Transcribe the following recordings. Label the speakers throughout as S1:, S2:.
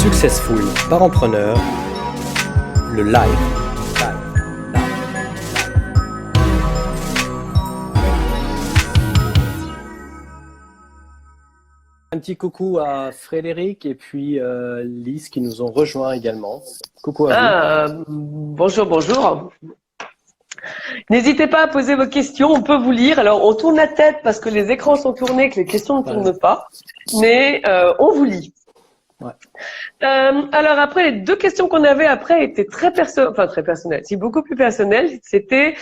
S1: Successful Parentpreneur, le live. Un petit coucou à Frédéric et puis Lise qui nous ont rejoints également. Coucou à vous.
S2: Bonjour. N'hésitez pas à poser vos questions, on peut vous lire. Alors, on tourne la tête parce que les écrans sont tournés, que les questions ne tournent pas, mais on vous lit.
S1: Ouais.
S2: Alors après, les deux questions qu'on avait après étaient très personnelles, c'est beaucoup plus personnelles. C'était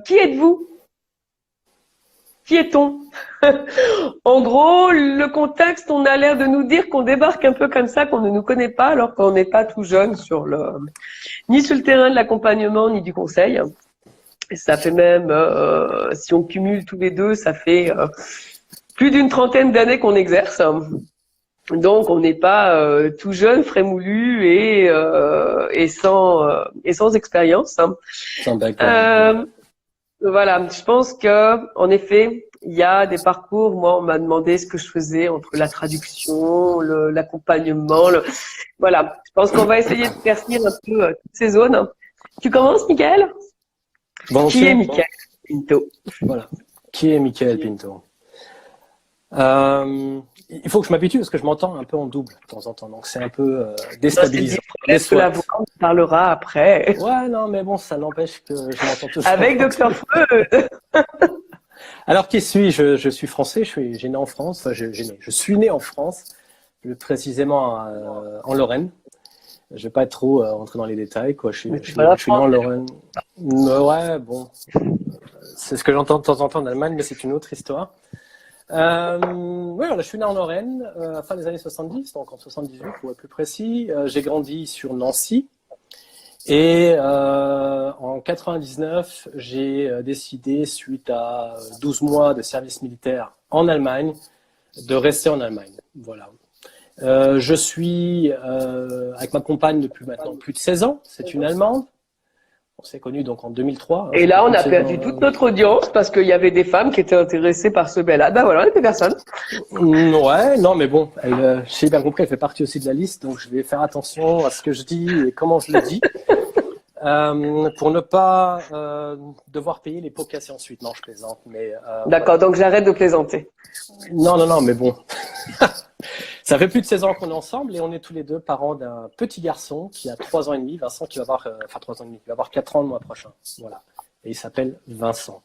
S2: qui êtes-vous? Qui est-on? En gros, le contexte, on a l'air de nous dire qu'on débarque un peu comme ça, qu'on ne nous connaît pas, alors qu'on n'est pas tout jeune ni sur le terrain de l'accompagnement, ni du conseil. Et ça fait même, si on cumule tous les deux, ça fait plus d'une trentaine d'années qu'on exerce. Donc, on n'est pas tout jeune, frémoulu et sans expérience.
S1: Sans background.
S2: Voilà, je pense que, en effet, il y a des parcours. Moi, on m'a demandé ce que je faisais entre la traduction, l'accompagnement. Voilà, je pense qu'on va essayer de éclaircir un peu toutes ces zones. Tu commences, Mickaël? Qui est Mickaël Pinto?
S1: Voilà. Qui est Mickaël Pinto? Il faut que je m'habitue parce que je m'entends un peu en double de temps en temps, donc c'est un peu déstabilisant.
S2: La voix, on parlera après.
S1: Ouais, non, mais bon, ça n'empêche que je m'entends toujours.
S2: Avec Dr Freud.
S1: Alors, qui suis-je? Je suis français, j'ai né en France, enfin, je suis né en France, plus précisément en Lorraine. Je vais pas être trop rentrer dans les détails, quoi. Je suis né en Lorraine. Ouais, bon, c'est ce que j'entends de temps en temps en Allemagne, mais c'est une autre histoire. Je suis né en Lorraine à la fin des années 70, donc en 78 pour être plus précis. J'ai grandi sur Nancy et en 99, j'ai décidé, suite à 12 mois de service militaire en Allemagne, de rester en Allemagne. Voilà. Je suis avec ma compagne depuis maintenant plus de 16 ans. C'est une Allemande. On s'est connus donc en 2003.
S2: Et là, on a perdu toute notre audience parce qu'il y avait des femmes qui étaient intéressées par ce bel. Ben voilà, on n'était personne.
S1: Ouais, non, mais bon, j'ai bien compris, elle fait partie aussi de la liste, donc je vais faire attention à ce que je dis et comment je le dis, pour ne pas devoir payer les pots cassés ensuite. Non, je plaisante, mais.
S2: D'accord, voilà. Donc j'arrête de plaisanter.
S1: Non, mais bon. Ça fait plus de 16 ans qu'on est ensemble et on est tous les deux parents d'un petit garçon qui a 3 ans et demi, Vincent, qui va avoir, 3 ans et demi, qui va avoir 4 ans le mois prochain. Voilà. Et il s'appelle Vincent.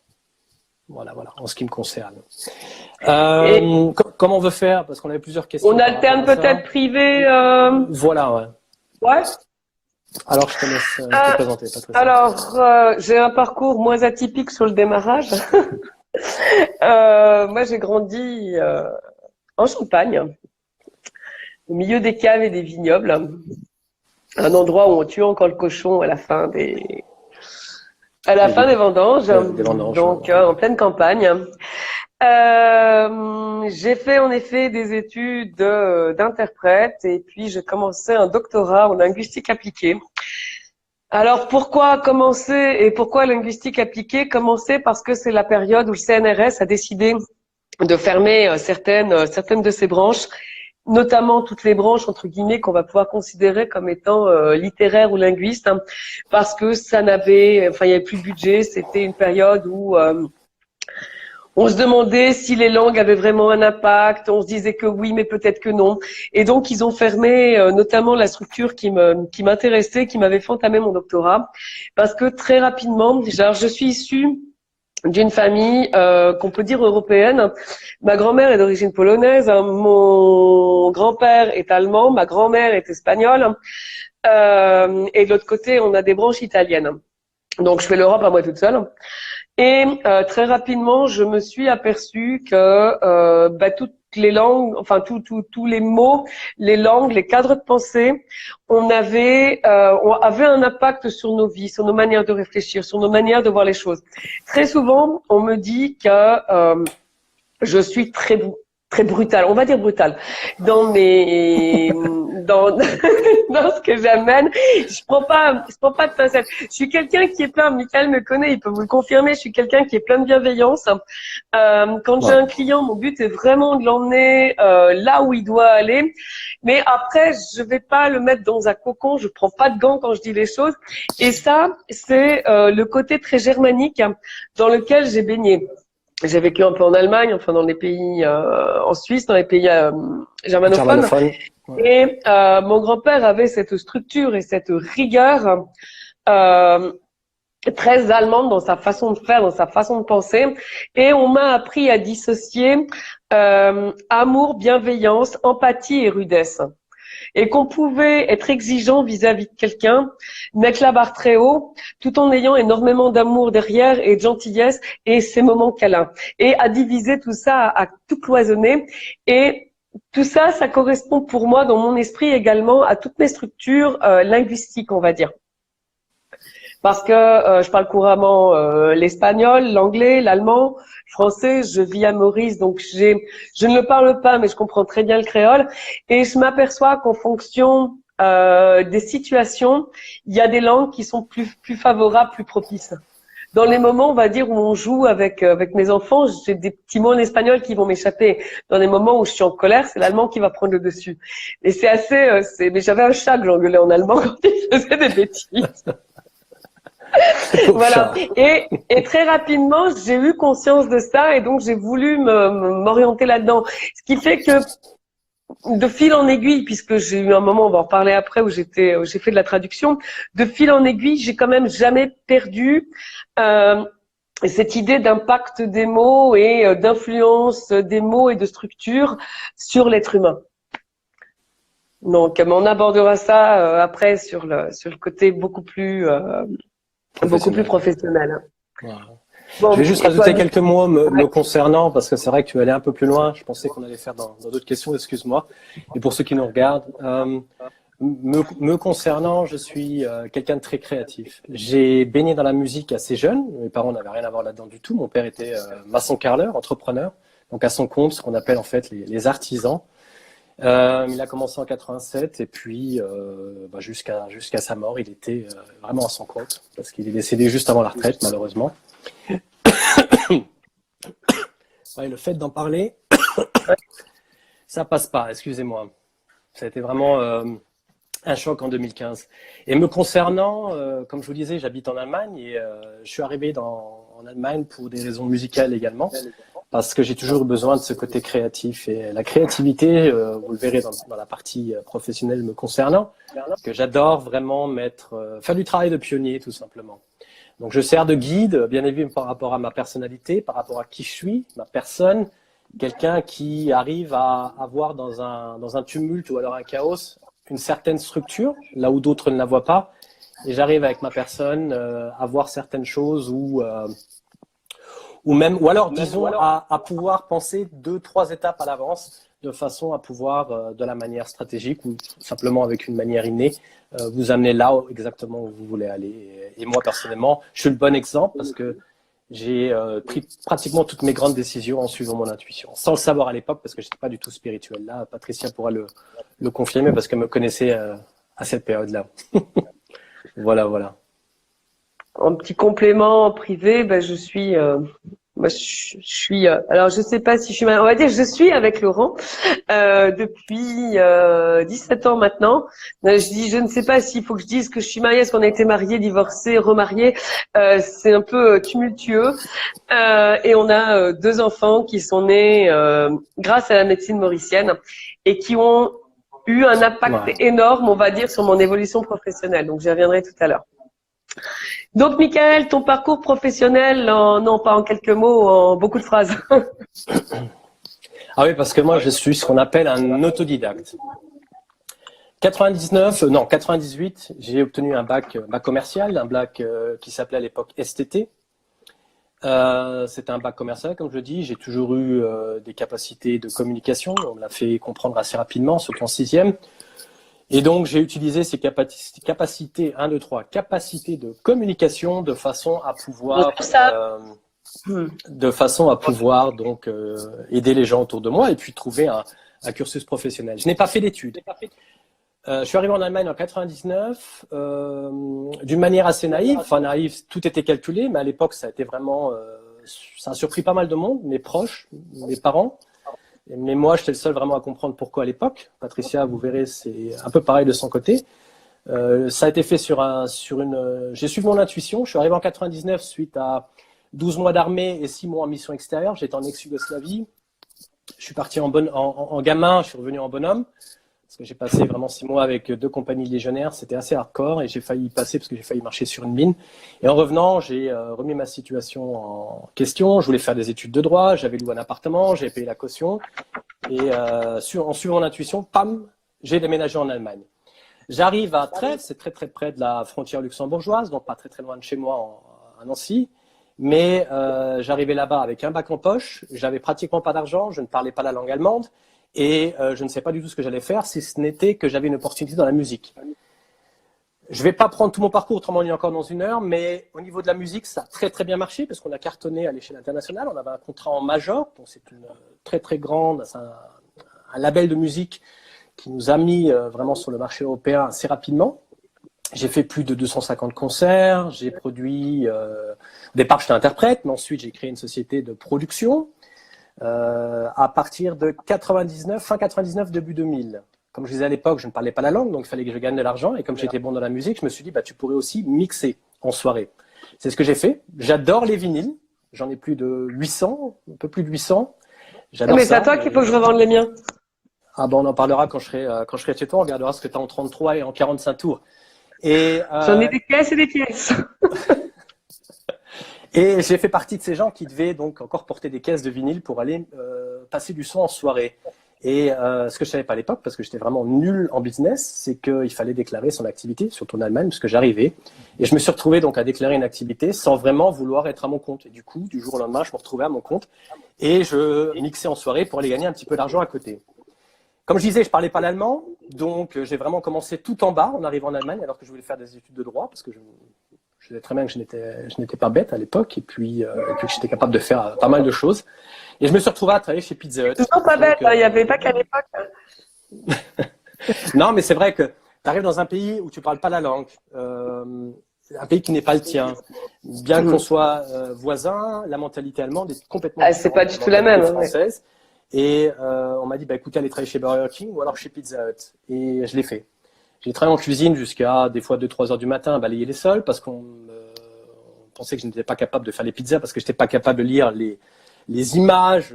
S1: Voilà, en ce qui me concerne. Comment on veut faire? Parce qu'on avait plusieurs questions.
S2: On alterne peut-être privé.
S1: Voilà, ouais.
S2: Ouais.
S1: Alors, je te laisse te présenter, Patricia.
S2: Alors, j'ai un parcours moins atypique sur le démarrage. Moi, j'ai grandi en Champagne, au milieu des caves et des vignobles, un endroit où on tue encore le cochon à la fin des vendanges, donc en pleine campagne. J'ai fait en effet des études d'interprète et puis j'ai commencé un doctorat en linguistique appliquée. Alors pourquoi commencer et pourquoi linguistique appliquée? Commencer parce que c'est la période où le CNRS a décidé de fermer certaines de ses branches, notamment toutes les branches entre guillemets qu'on va pouvoir considérer comme étant littéraires ou linguistes, parce que il y avait plus de budget. C'était une période où on se demandait si les langues avaient vraiment un impact. On se disait que oui, mais peut-être que non. Et donc ils ont fermé notamment la structure qui m'intéressait, qui m'avait fait entamer mon doctorat, parce que très rapidement, je suis issue d'une famille qu'on peut dire européenne. Ma grand-mère est d'origine polonaise, mon grand-père est allemand, ma grand-mère est espagnole, et de l'autre côté, on a des branches italiennes. Donc, je fais l'Europe à moi toute seule. Et très rapidement, je me suis aperçue que toutes les langues, enfin tous les mots, les langues, les cadres de pensée, on avait un impact sur nos vies, sur nos manières de réfléchir, sur nos manières de voir les choses. Très souvent, on me dit que je suis très très brutal, on va dire brutal, dans mes, dans, dans ce que j'amène. Je prends pas de pincettes. Je suis quelqu'un qui est plein, Michael me connaît, il peut vous le confirmer, je suis quelqu'un qui est plein de bienveillance. Quand j'ai un client, mon but est vraiment de l'emmener là où il doit aller. Mais après, je vais pas le mettre dans un cocon, je prends pas de gants quand je dis les choses. Et ça, c'est le côté très germanique dans lequel j'ai baigné. J'ai vécu un peu en Allemagne, enfin dans les pays, en Suisse, dans les pays germanophones.
S1: Ouais.
S2: Et mon grand-père avait cette structure et cette rigueur très allemande dans sa façon de faire, dans sa façon de penser. Et on m'a appris à dissocier amour, bienveillance, empathie et rudesse. Et qu'on pouvait être exigeant vis-à-vis de quelqu'un, mettre la barre très haut, tout en ayant énormément d'amour derrière et de gentillesse et ces moments câlins. Et à diviser tout ça, à tout cloisonner. Et tout ça, ça correspond pour moi dans mon esprit également à toutes mes structures linguistiques, on va dire. Parce que je parle couramment l'espagnol, l'anglais, l'allemand, le français. Je vis à Maurice, donc je ne le parle pas, mais je comprends très bien le créole. Et je m'aperçois qu'en fonction des situations, il y a des langues qui sont plus favorables, plus propices. Dans les moments, on va dire, où on joue avec mes enfants, j'ai des petits mots en espagnol qui vont m'échapper. Dans les moments où je suis en colère, c'est l'allemand qui va prendre le dessus. Et c'est assez, mais j'avais un chat que j'engueulais en allemand quand il faisait des bêtises. Voilà. Et très rapidement, j'ai eu conscience de ça et donc j'ai voulu m'orienter là-dedans. Ce qui fait que de fil en aiguille, puisque j'ai eu un moment, on va en reparler après, où j'ai fait de la traduction, de fil en aiguille, j'ai quand même jamais perdu cette idée d'impact des mots et d'influence des mots et de structure sur l'être humain. Donc, on abordera ça après sur le côté beaucoup plus professionnel.
S1: Voilà. Bon, je vais juste rajouter quelques mots me concernant, parce que c'est vrai que tu allais un peu plus loin. Je pensais qu'on allait faire dans d'autres questions, excuse-moi. Et pour ceux qui nous regardent, me concernant, je suis quelqu'un de très créatif. J'ai baigné dans la musique assez jeune. Mes parents n'avaient rien à voir là-dedans du tout. Mon père était maçon-carreleur, entrepreneur, donc à son compte, ce qu'on appelle en fait les artisans. Il a commencé en 87 et puis jusqu'à sa mort, il était vraiment à son compte parce qu'il est décédé juste avant la retraite, malheureusement. Ouais, le fait d'en parler, ça passe pas, excusez-moi. Ça a été vraiment un choc en 2015. Et me concernant, comme je vous disais, j'habite en Allemagne et je suis arrivé en Allemagne pour des raisons musicales également. Parce que j'ai toujours eu besoin de ce côté créatif. Et la créativité, vous le verrez dans la partie professionnelle me concernant, que j'adore vraiment faire du travail de pionnier, tout simplement. Donc, je sers de guide, bien évidemment, par rapport à ma personnalité, par rapport à qui je suis, ma personne, quelqu'un qui arrive à avoir dans un tumulte ou alors un chaos une certaine structure, là où d'autres ne la voient pas. Et j'arrive avec ma personne à voir certaines choses ou alors, disons, à pouvoir penser 2-3 étapes à l'avance, de façon à pouvoir, de la manière stratégique ou simplement avec une manière innée, vous amener là exactement où vous voulez aller. Et moi, personnellement, je suis le bon exemple parce que j'ai pris pratiquement toutes mes grandes décisions en suivant mon intuition, sans le savoir à l'époque parce que je n'étais pas du tout spirituel. Là, Patricia pourra le confirmer parce qu'elle me connaissait à cette période-là. Voilà.
S2: En petit complément privé, je suis alors je sais pas si je suis on va dire je suis avec Laurent depuis 17 ans maintenant. Je ne sais pas s'il faut que je dise que je suis mariée, parce qu'on a été mariés, divorcés, remariés. C'est un peu tumultueux. Et on a 2 enfants qui sont nés grâce à la médecine mauricienne et qui ont eu un impact énorme, on va dire, sur mon évolution professionnelle. Donc j'y reviendrai tout à l'heure. Donc, Michael, ton parcours professionnel, non pas en quelques mots, en beaucoup de phrases.
S1: Ah oui, parce que moi, je suis ce qu'on appelle un autodidacte. 98, j'ai obtenu un bac commercial, un bac qui s'appelait à l'époque STT. C'était un bac commercial, comme je le dis. J'ai toujours eu des capacités de communication. On me l'a fait comprendre assez rapidement, surtout en 6e. Et donc, j'ai utilisé ces capacités, capacités de communication de façon à pouvoir de façon à pouvoir donc aider les gens autour de moi et puis trouver un cursus professionnel. Je n'ai pas fait d'études. Je suis arrivé en Allemagne en 99 d'une manière assez naïve. Enfin naïve, tout était calculé, mais à l'époque ça a été vraiment, ça a surpris pas mal de monde, mes proches, mes parents. Mais moi, j'étais le seul vraiment à comprendre pourquoi à l'époque. Patricia, vous verrez, c'est un peu pareil de son côté. Ça a été fait j'ai suivi mon intuition. Je suis arrivé en 99 suite à 12 mois d'armée et 6 mois en mission extérieure. J'étais en ex-Yougoslavie. Je suis parti en gamin, je suis revenu en bonhomme. Parce que j'ai passé vraiment 6 mois avec 2 compagnies légionnaires. C'était assez hardcore et j'ai failli y passer parce que j'ai failli marcher sur une mine. Et en revenant, j'ai remis ma situation en question. Je voulais faire des études de droit. J'avais loué un appartement. J'avais payé la caution. Et en suivant mon intuition, pam, j'ai déménagé en Allemagne. J'arrive à Trèves, c'est très très près de la frontière luxembourgeoise, donc pas très très loin de chez moi à Nancy. Mais j'arrivais là-bas avec un bac en poche. J'avais pratiquement pas d'argent. Je ne parlais pas la langue allemande. Et je ne sais pas du tout ce que j'allais faire, si ce n'était que j'avais une opportunité dans la musique. Je ne vais pas prendre tout mon parcours, autrement on est encore dans 1 heure, mais au niveau de la musique, ça a très très bien marché parce qu'on a cartonné à l'échelle internationale. On avait un contrat en major, donc c'est une très très grande, c'est un label de musique qui nous a mis vraiment sur le marché européen assez rapidement. J'ai fait plus de 250 concerts, j'ai produit, au départ j'étais interprète, mais ensuite j'ai créé une société de production. À partir de 99, fin 99, début 2000. Comme je disais à l'époque, je ne parlais pas la langue, donc il fallait que je gagne de l'argent. Et comme j'étais bon dans la musique, je me suis dit, bah, tu pourrais aussi mixer en soirée. C'est ce que j'ai fait. J'adore les vinyles. J'en ai plus de 800, un peu plus de 800. J'adore
S2: mais
S1: ça.
S2: c'est à toi qu'il faut que je revende les miens.
S1: Ah bon, on en parlera quand je serai chez toi. On regardera ce que tu as en 33 et en 45 tours. Et,
S2: j'en ai des caisses et des pièces.
S1: Et j'ai fait partie de ces gens qui devaient donc encore porter des caisses de vinyle pour aller passer du son en soirée. Et ce que je savais pas à l'époque, parce que j'étais vraiment nul en business, c'est qu'il fallait déclarer son activité, surtout en Allemagne, parce que j'arrivais. Et je me suis retrouvé donc à déclarer une activité sans vraiment vouloir être à mon compte. Et du coup, du jour au lendemain, je me retrouvais à mon compte et je mixais en soirée pour aller gagner un petit peu d'argent à côté. Comme je disais, je parlais pas l'allemand, donc j'ai vraiment commencé tout en bas en arrivant en Allemagne, alors que je voulais faire des études de droit, parce que je savais très bien que je n'étais pas bête à l'époque et puis que j'étais capable de faire pas mal de choses. Et je me suis retrouvé à travailler chez Pizza Hut.
S2: Toujours pas bête, il n'y avait pas qu'à l'époque.
S1: Non, mais c'est vrai que tu arrives dans un pays où tu parles pas la langue, un pays qui n'est pas le tien. Bien qu'on soit voisins, la mentalité allemande est complètement différente.
S2: C'est pas du tout la même.
S1: Française. Et on m'a dit, bah, écoutez, allez travailler chez Burger King ou alors chez Pizza Hut. Et je l'ai fait. J'ai travaillé en cuisine jusqu'à des fois 2-3 heures du matin à balayer les sols parce qu'on pensait que je n'étais pas capable de faire les pizzas parce que je n'étais pas capable de lire les images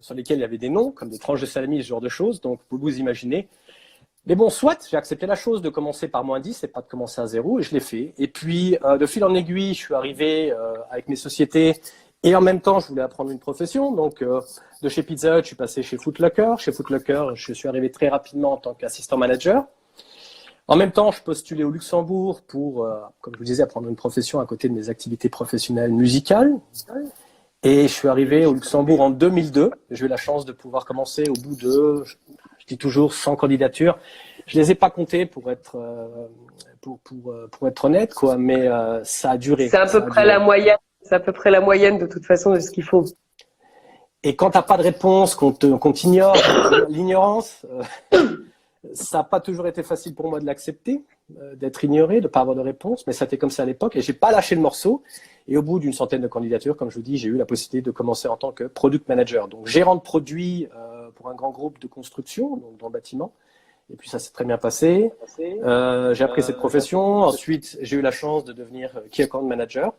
S1: sur lesquelles il y avait des noms, comme des tranches de salami, ce genre de choses. Donc, vous vous imaginez. Mais bon, soit, j'ai accepté la chose de commencer par -10 et pas de commencer à 0 et je l'ai fait. Et puis, de fil en aiguille, je suis arrivé avec mes sociétés et en même temps, je voulais apprendre une profession. Donc, de chez Pizza Hut, je suis passé chez Foot Locker. Chez Foot Locker, je suis arrivé très rapidement en tant qu'assistant manager. En même temps, je postulais au Luxembourg pour, comme je vous disais, apprendre une profession à côté de mes activités professionnelles musicales. Et je suis arrivé au Luxembourg en 2002. J'ai eu la chance de pouvoir commencer au bout de, je dis toujours, 100 candidatures. Je les ai pas comptées pour être honnête, quoi, mais ça a duré.
S2: C'est à peu près la moyenne. C'est à peu près la moyenne de toute façon de ce qu'il faut.
S1: Et quand t'as pas de réponse, qu'on t'ignore, l'ignorance. Ça n'a pas toujours été facile pour moi de l'accepter, d'être ignoré, de ne pas avoir de réponse, mais ça a été comme ça à l'époque et j'ai pas lâché le morceau. Et au bout d'une centaine de candidatures, comme je vous dis, j'ai eu la possibilité de commencer en tant que product manager, donc gérant de produits pour un grand groupe de construction, donc dans le bâtiment. Et puis ça s'est très bien passé. J'ai appris cette profession. Ensuite, j'ai eu la chance de devenir key account manager.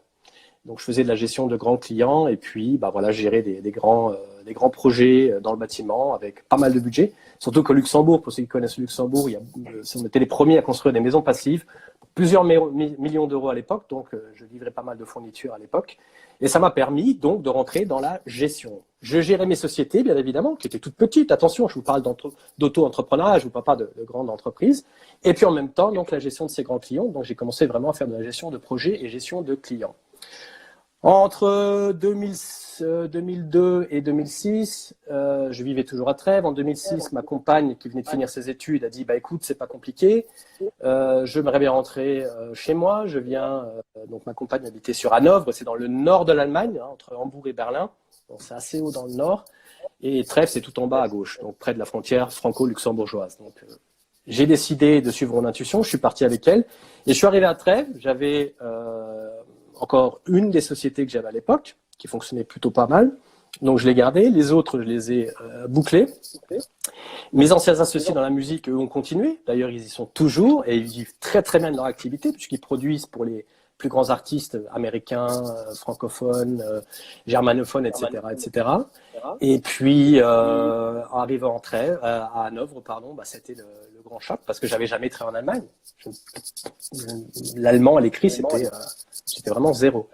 S1: Donc je faisais de la gestion de grands clients et puis bah voilà, gérer des grands projets dans le bâtiment avec pas mal de budget. Surtout qu'au Luxembourg, pour ceux qui connaissent le Luxembourg, on était les premiers à construire des maisons passives, plusieurs millions d'euros à l'époque, donc je livrais pas mal de fournitures à l'époque. Et ça m'a permis donc de rentrer dans la gestion. Je gérais mes sociétés, bien évidemment, qui étaient toutes petites. Attention, je vous parle d'auto-entrepreneuriat, je vous parle pas de grandes entreprises. Et puis en même temps, donc la gestion de ces grands clients. Donc j'ai commencé vraiment à faire de la gestion de projets et gestion de clients. Entre 2006 2002 et 2006, je vivais toujours à Trèves. En 2006, ma compagne qui venait de finir ses études a dit bah écoute, c'est pas compliqué. J'aimerais bien rentrer chez moi. Je viens donc ma compagne habitait sur Hanovre, c'est dans le nord de l'Allemagne, hein, entre Hambourg et Berlin. Donc c'est assez haut dans le nord. Et Trèves, c'est tout en bas à gauche, donc près de la frontière franco-luxembourgeoise. Donc j'ai décidé de suivre mon intuition. Je suis parti avec elle et je suis arrivé à Trèves. J'avais encore une des sociétés que j'avais à l'époque, qui fonctionnait plutôt pas mal. Donc, je l'ai gardée. Les autres, je les ai bouclés. Mes anciens associés dans la musique, eux, ont continué. D'ailleurs, ils y sont toujours et ils vivent très, très bien de leur activité puisqu'ils produisent pour les plus grands artistes américains, francophones, germanophones, etc., etc. Et puis, arrivant en Trèves, à Hanovre, pardon, bah, c'était le grand choc parce que j'avais jamais travaillé en Allemagne. L'allemand à l'écrit, c'était vraiment zéro.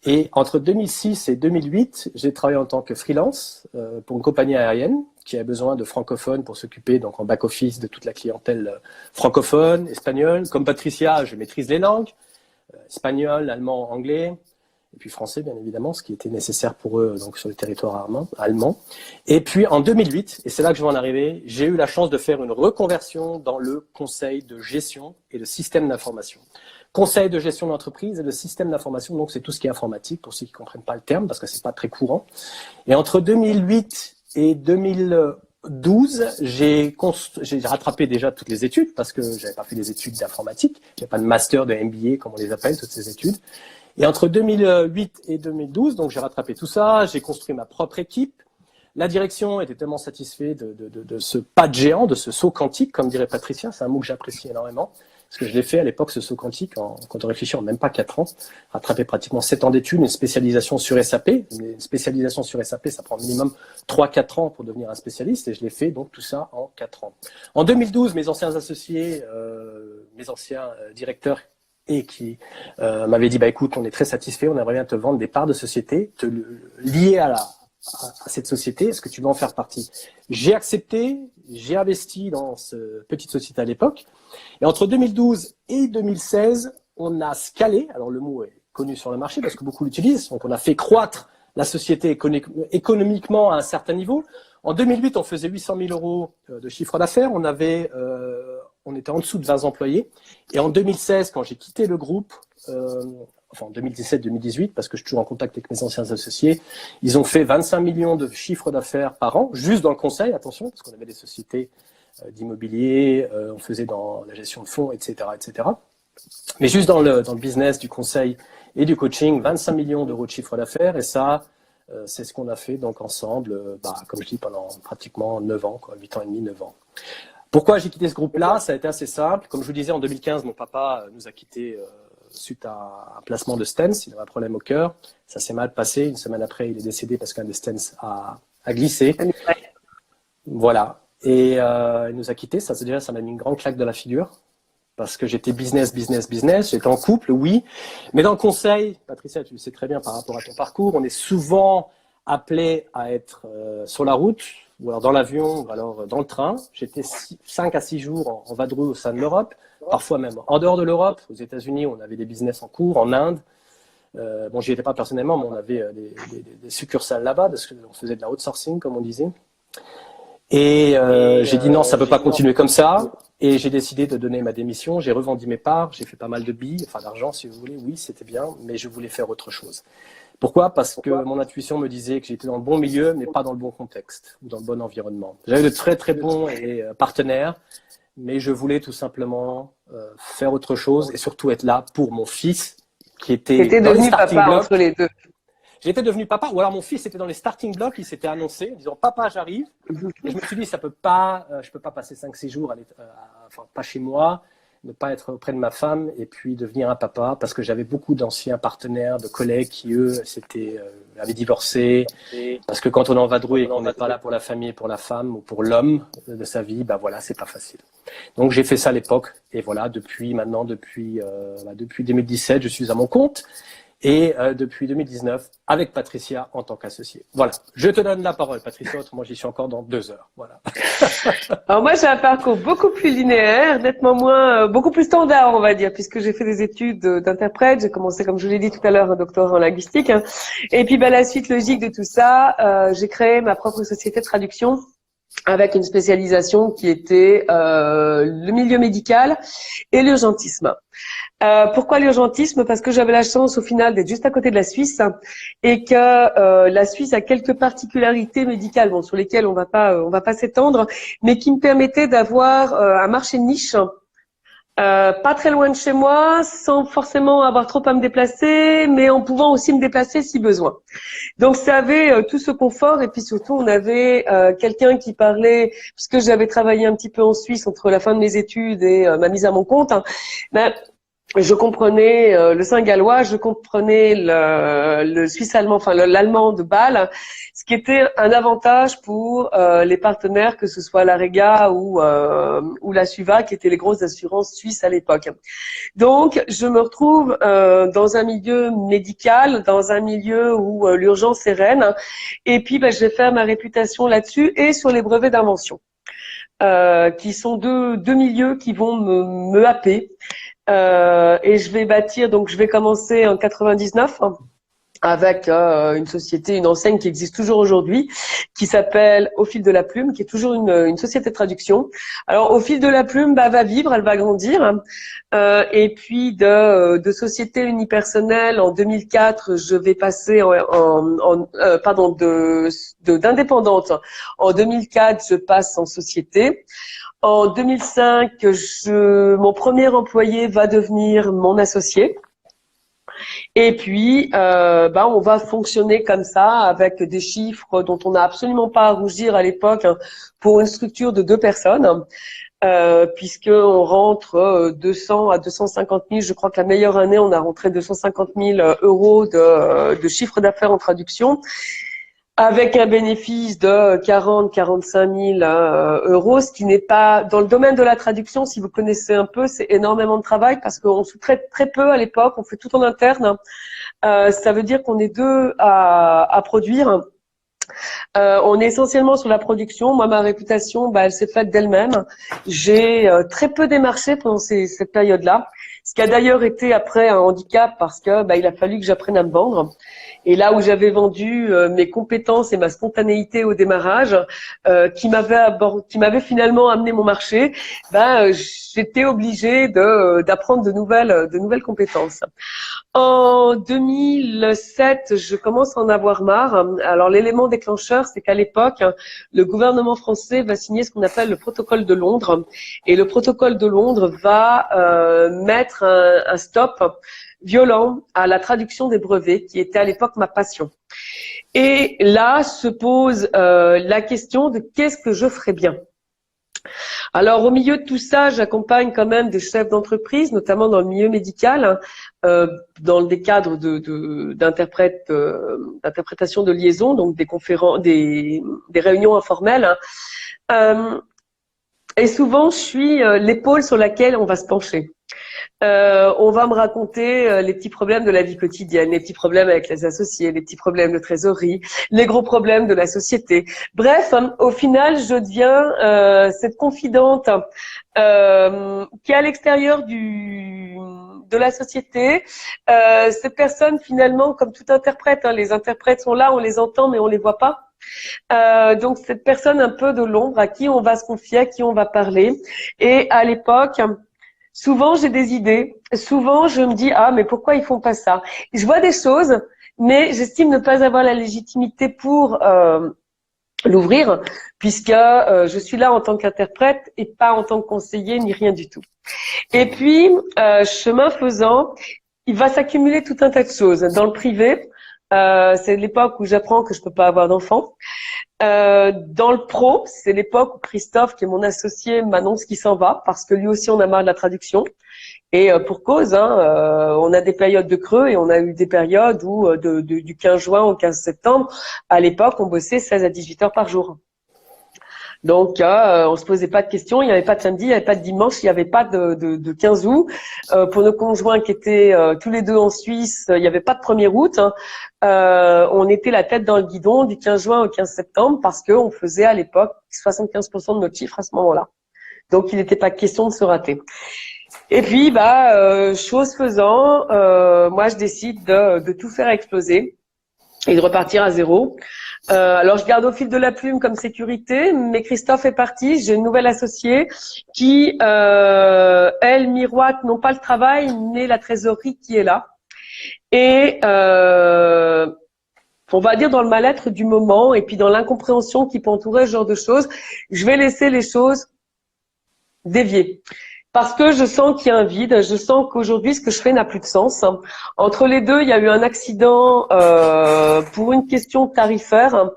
S1: Et entre 2006 et 2008, j'ai travaillé en tant que freelance pour une compagnie aérienne qui avait besoin de francophones pour s'occuper donc en back-office de toute la clientèle francophone, espagnole. Comme Patricia, je maîtrise les langues, espagnol, allemand, anglais, et puis français bien évidemment, ce qui était nécessaire pour eux donc sur le territoire allemand. Et puis en 2008, et c'est là que je vais en arriver, j'ai eu la chance de faire une reconversion dans le conseil de gestion et le système d'information. Conseil de gestion d'entreprise et le système d'information, donc c'est tout ce qui est informatique, pour ceux qui ne comprennent pas le terme, parce que c'est pas très courant. Et entre 2008 et 2012, j'ai rattrapé déjà toutes les études, parce que j'avais pas fait des études d'informatique, j'avais pas de master, de MBA, comme on les appelle, toutes ces études. Et entre 2008 et 2012, donc j'ai rattrapé tout ça, j'ai construit ma propre équipe. La direction était tellement satisfaite de ce pas de géant, de ce saut quantique, comme dirait Patricia, c'est un mot que j'apprécie énormément. Parce que je l'ai fait à l'époque, ce saut quantique, quand on réfléchit en même pas 4 ans, rattraper pratiquement 7 ans d'études, une spécialisation sur SAP. Une spécialisation sur SAP, ça prend minimum 3-4 ans pour devenir un spécialiste, et je l'ai fait donc tout ça en 4 ans. En 2012, mes anciens associés, mes anciens directeurs, et qui m'avaient dit, bah écoute, on est très satisfait, on aimerait bien te vendre des parts de société, te lier à cette société, est-ce que tu veux en faire partie? J'ai accepté, j'ai investi dans cette petite société à l'époque. Et entre 2012 et 2016, on a scalé, alors le mot est connu sur le marché parce que beaucoup l'utilisent, donc on a fait croître la société économiquement à un certain niveau. En 2008, on faisait 800 000 euros de chiffre d'affaires, on était en dessous de 20 employés. Et en 2016, quand j'ai quitté le groupe, enfin en 2017-2018, parce que je suis toujours en contact avec mes anciens associés, ils ont fait 25 millions de chiffre d'affaires par an, juste dans le conseil, attention, parce qu'on avait des sociétés d'immobilier, on faisait dans la gestion de fonds, etc., etc. Mais juste dans le business du conseil et du coaching, 25 millions d'euros de chiffre d'affaires, et ça, c'est ce qu'on a fait donc ensemble, comme je dis, pendant pratiquement 9 ans, 8 ans et demi, 9 ans. Pourquoi j'ai quitté ce groupe-là? Ça a été assez simple. Comme je vous disais, en 2015, mon papa nous a quittés suite à un placement de stents. Il avait un problème au cœur. Ça s'est mal passé. Une semaine après, il est décédé parce qu'un des stents a glissé. Voilà. Et il nous a quittés. Ça m'a mis une grande claque de la figure. Parce que j'étais business. J'étais en couple, oui. Mais dans le conseil, Patricia, tu le sais très bien par rapport à ton parcours, on est souvent appelé à être sur la route, ou alors dans l'avion, ou alors dans le train. J'étais 5 à 6 jours en vadrouille au sein de l'Europe, parfois même en dehors de l'Europe. Aux États-Unis, on avait des business en cours, en Inde. Bon, j'y étais pas personnellement, mais on avait des succursales là-bas, parce qu'on faisait de la outsourcing, comme on disait. Et j'ai dit non, ça peut pas continuer comme ça. Et j'ai décidé de donner ma démission. J'ai revendu mes parts, j'ai fait pas mal de billes, enfin d'argent si vous voulez. Oui, c'était bien, mais je voulais faire autre chose. Pourquoi? Parce que mon intuition me disait que j'étais dans le bon milieu, mais pas dans le bon contexte ou dans le bon environnement. J'avais de très très bons partenaires, mais je voulais tout simplement faire autre chose et surtout être là pour mon fils qui était dans les starting blocks.
S2: Entre les deux.
S1: J'étais devenu papa, ou alors mon fils était dans les starting blocks, il s'était annoncé en disant papa j'arrive. Et je me suis dit je peux pas passer 5-6 jours, enfin pas chez moi, ne pas être auprès de ma femme et puis devenir un papa, parce que j'avais beaucoup d'anciens partenaires, de collègues qui eux avaient divorcé, parce que quand on est en vadrouille et qu'on n'est pas là pour la famille, pour la femme ou pour l'homme de sa vie, voilà, c'est pas facile. Donc j'ai fait ça à l'époque et voilà, depuis 2017, je suis à mon compte. et depuis 2019 avec Patricia en tant qu'associée. Voilà, je te donne la parole Patricia, autrement j'y suis encore dans 2 heures. Voilà.
S2: Alors moi j'ai un parcours beaucoup plus linéaire, nettement moins, beaucoup plus standard on va dire, puisque j'ai fait des études d'interprète. J'ai commencé, comme je l'ai dit tout à l'heure, un doctorat en linguistique, hein. Et puis la suite logique de tout ça, j'ai créé ma propre société de traduction avec une spécialisation qui était le milieu médical et l'urgentisme. Pourquoi l'urgentisme? Parce que j'avais la chance au final d'être juste à côté de la Suisse et que la Suisse a quelques particularités médicales, bon, sur lesquelles on va pas s'étendre, mais qui me permettaient d'avoir un marché de niche. Pas très loin de chez moi, sans forcément avoir trop à me déplacer, mais en pouvant aussi me déplacer si besoin. Donc ça avait tout ce confort, et puis surtout on avait quelqu'un qui parlait, puisque j'avais travaillé un petit peu en Suisse entre la fin de mes études et ma mise à mon compte, hein, ben, je comprenais le saint-gallois, je comprenais le suisse-allemand, enfin l'allemand de Bâle, ce qui était un avantage pour les partenaires, que ce soit la Rega ou la Suva, qui étaient les grosses assurances suisses à l'époque. Donc, je me retrouve dans un milieu médical, dans un milieu où l'urgence est reine, et puis je vais faire ma réputation là-dessus et sur les brevets d'invention, qui sont deux milieux qui vont me happer. Et je vais bâtir, donc je vais commencer en 99 avec une société, une enseigne qui existe toujours aujourd'hui, qui s'appelle Au fil de la plume, qui est toujours une société de traduction. Alors Au fil de la plume va vivre, elle va grandir. Et puis de société unipersonnelle en 2004, je vais passer d'indépendante. En 2004, je passe en société. En 2005, mon premier employé va devenir mon associé. Et puis, on va fonctionner comme ça avec des chiffres dont on n'a absolument pas à rougir à l'époque, hein, pour une structure de 2 personnes, puisque on rentre 200 à 250 000. Je crois que la meilleure année, on a rentré 250 000 euros de chiffre d'affaires en traduction, avec un bénéfice de 40-45 000 euros, ce qui n'est pas dans le domaine de la traduction. Si vous connaissez un peu, c'est énormément de travail parce qu'on sous-traite très peu à l'époque, on fait tout en interne. Ça veut dire qu'on est 2 à produire. On est essentiellement sur la production. Moi, ma réputation, elle s'est faite d'elle-même. J'ai très peu démarché pendant cette période-là, ce qui a d'ailleurs été après un handicap parce que il a fallu que j'apprenne à me vendre. Et là où j'avais vendu mes compétences et ma spontanéité au démarrage, qui m'avait finalement amené mon marché, j'étais obligée d'apprendre de nouvelles compétences. En 2007, je commence à en avoir marre. Alors l'élément déclencheur, c'est qu'à l'époque, le gouvernement français va signer ce qu'on appelle le protocole de Londres, et le protocole de Londres va mettre un stop violent à la traduction des brevets, qui était à l'époque ma passion. Et là se pose la question de qu'est-ce que je ferais bien. Alors au milieu de tout ça, j'accompagne quand même des chefs d'entreprise, notamment dans le milieu médical, dans des cadres d'interprétation de liaison, donc des conférences, des réunions informelles. Et souvent, je suis l'épaule sur laquelle on va se pencher. On va me raconter les petits problèmes de la vie quotidienne, les petits problèmes avec les associés, les petits problèmes de trésorerie, les gros problèmes de la société. Bref, au final, je deviens cette confidente qui est à l'extérieur de la société. Cette personne, finalement, comme tout interprète, hein, les interprètes sont là, on les entend, mais on les voit pas. Donc cette personne un peu de l'ombre à qui on va se confier, à qui on va parler. Et à l'époque, souvent j'ai des idées, souvent je me dis mais pourquoi ils font pas ça? Et je vois des choses, mais j'estime ne pas avoir la légitimité pour l'ouvrir, puisque je suis là en tant qu'interprète et pas en tant que conseiller ni rien du tout. Et puis chemin faisant, il va s'accumuler tout un tas de choses dans le privé. C'est l'époque où j'apprends que je peux pas avoir d'enfant. Dans le pro, c'est l'époque où Christophe, qui est mon associé, m'annonce qu'il s'en va parce que lui aussi on a marre de la traduction. Et pour cause, on a des périodes de creux et on a eu des périodes où du 15 juin au 15 septembre, à l'époque, on bossait 16 à 18 heures par jour. Donc, on se posait pas de questions. Il n'y avait pas de samedi, il n'y avait pas de dimanche, il n'y avait pas de 15 août. Pour nos conjoints qui étaient tous les deux en Suisse, il n'y avait pas de 1er août. Hein. On était la tête dans le guidon du 15 juin au 15 septembre parce qu'on faisait à l'époque 75% de notre chiffre à ce moment-là. Donc, il n'était pas question de se rater. Et puis, chose faisant, moi, je décide de tout faire exploser et de repartir à zéro. Alors, je garde au fil de la plume comme sécurité, mais Christophe est parti. J'ai une nouvelle associée qui, elle, miroite non pas le travail, mais la trésorerie qui est là. Et on va dire dans le mal-être du moment et puis dans l'incompréhension qui peut entourer ce genre de choses, je vais laisser les choses dévier. Parce que je sens qu'il y a un vide, je sens qu'aujourd'hui, ce que je fais n'a plus de sens. Entre les deux, il y a eu un accident pour une question tarifaire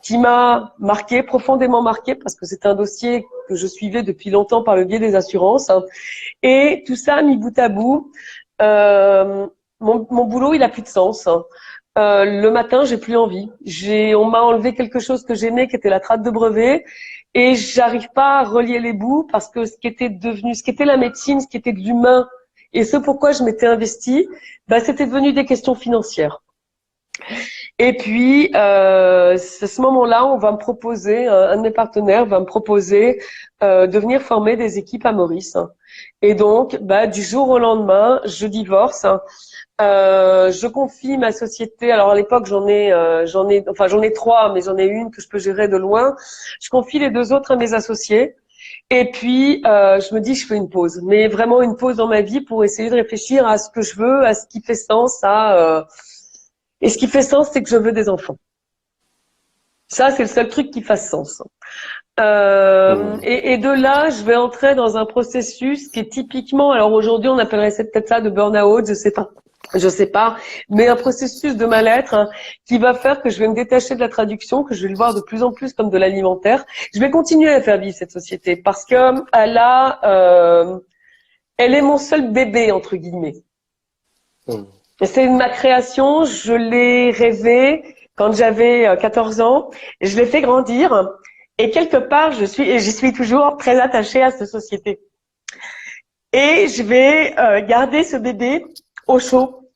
S2: qui m'a marqué, profondément marqué, parce que c'est un dossier que je suivais depuis longtemps par le biais des assurances. Et tout ça, mis bout à bout, mon boulot, il a plus de sens. Le matin, j'ai plus envie. On m'a enlevé quelque chose que j'aimais, qui était la traite de brevet. Et j'arrive pas à relier les bouts parce que ce qui était la médecine, ce qui était de l'humain et ce pourquoi je m'étais investie, c'était devenu des questions financières. Et puis, à ce moment-là, on va me proposer, un de mes partenaires va me proposer de venir former des équipes à Maurice. Et donc, du jour au lendemain, je divorce. Je confie ma société. Alors à l'époque, j'en ai 3, mais j'en ai une que je peux gérer de loin. Je confie les 2 autres à mes associés. Et puis, je me dis, je fais une pause, mais vraiment une pause dans ma vie pour essayer de réfléchir à ce que je veux, à ce qui fait sens, et ce qui fait sens, c'est que je veux des enfants. Ça, c'est le seul truc qui fasse sens. Et de là, je vais entrer dans un processus qui est typiquement, alors aujourd'hui, on appellerait peut-être ça de burn-out, je sais pas, mais un processus de mal-être qui va faire que je vais me détacher de la traduction, que je vais le voir de plus en plus comme de l'alimentaire. Je vais continuer à faire vivre cette société parce que elle est mon seul bébé entre guillemets. C'est ma création, je l'ai rêvé quand j'avais 14 ans, je l'ai fait grandir et quelque part j'y suis toujours très attachée à cette société. Et je vais garder ce bébé au chaud,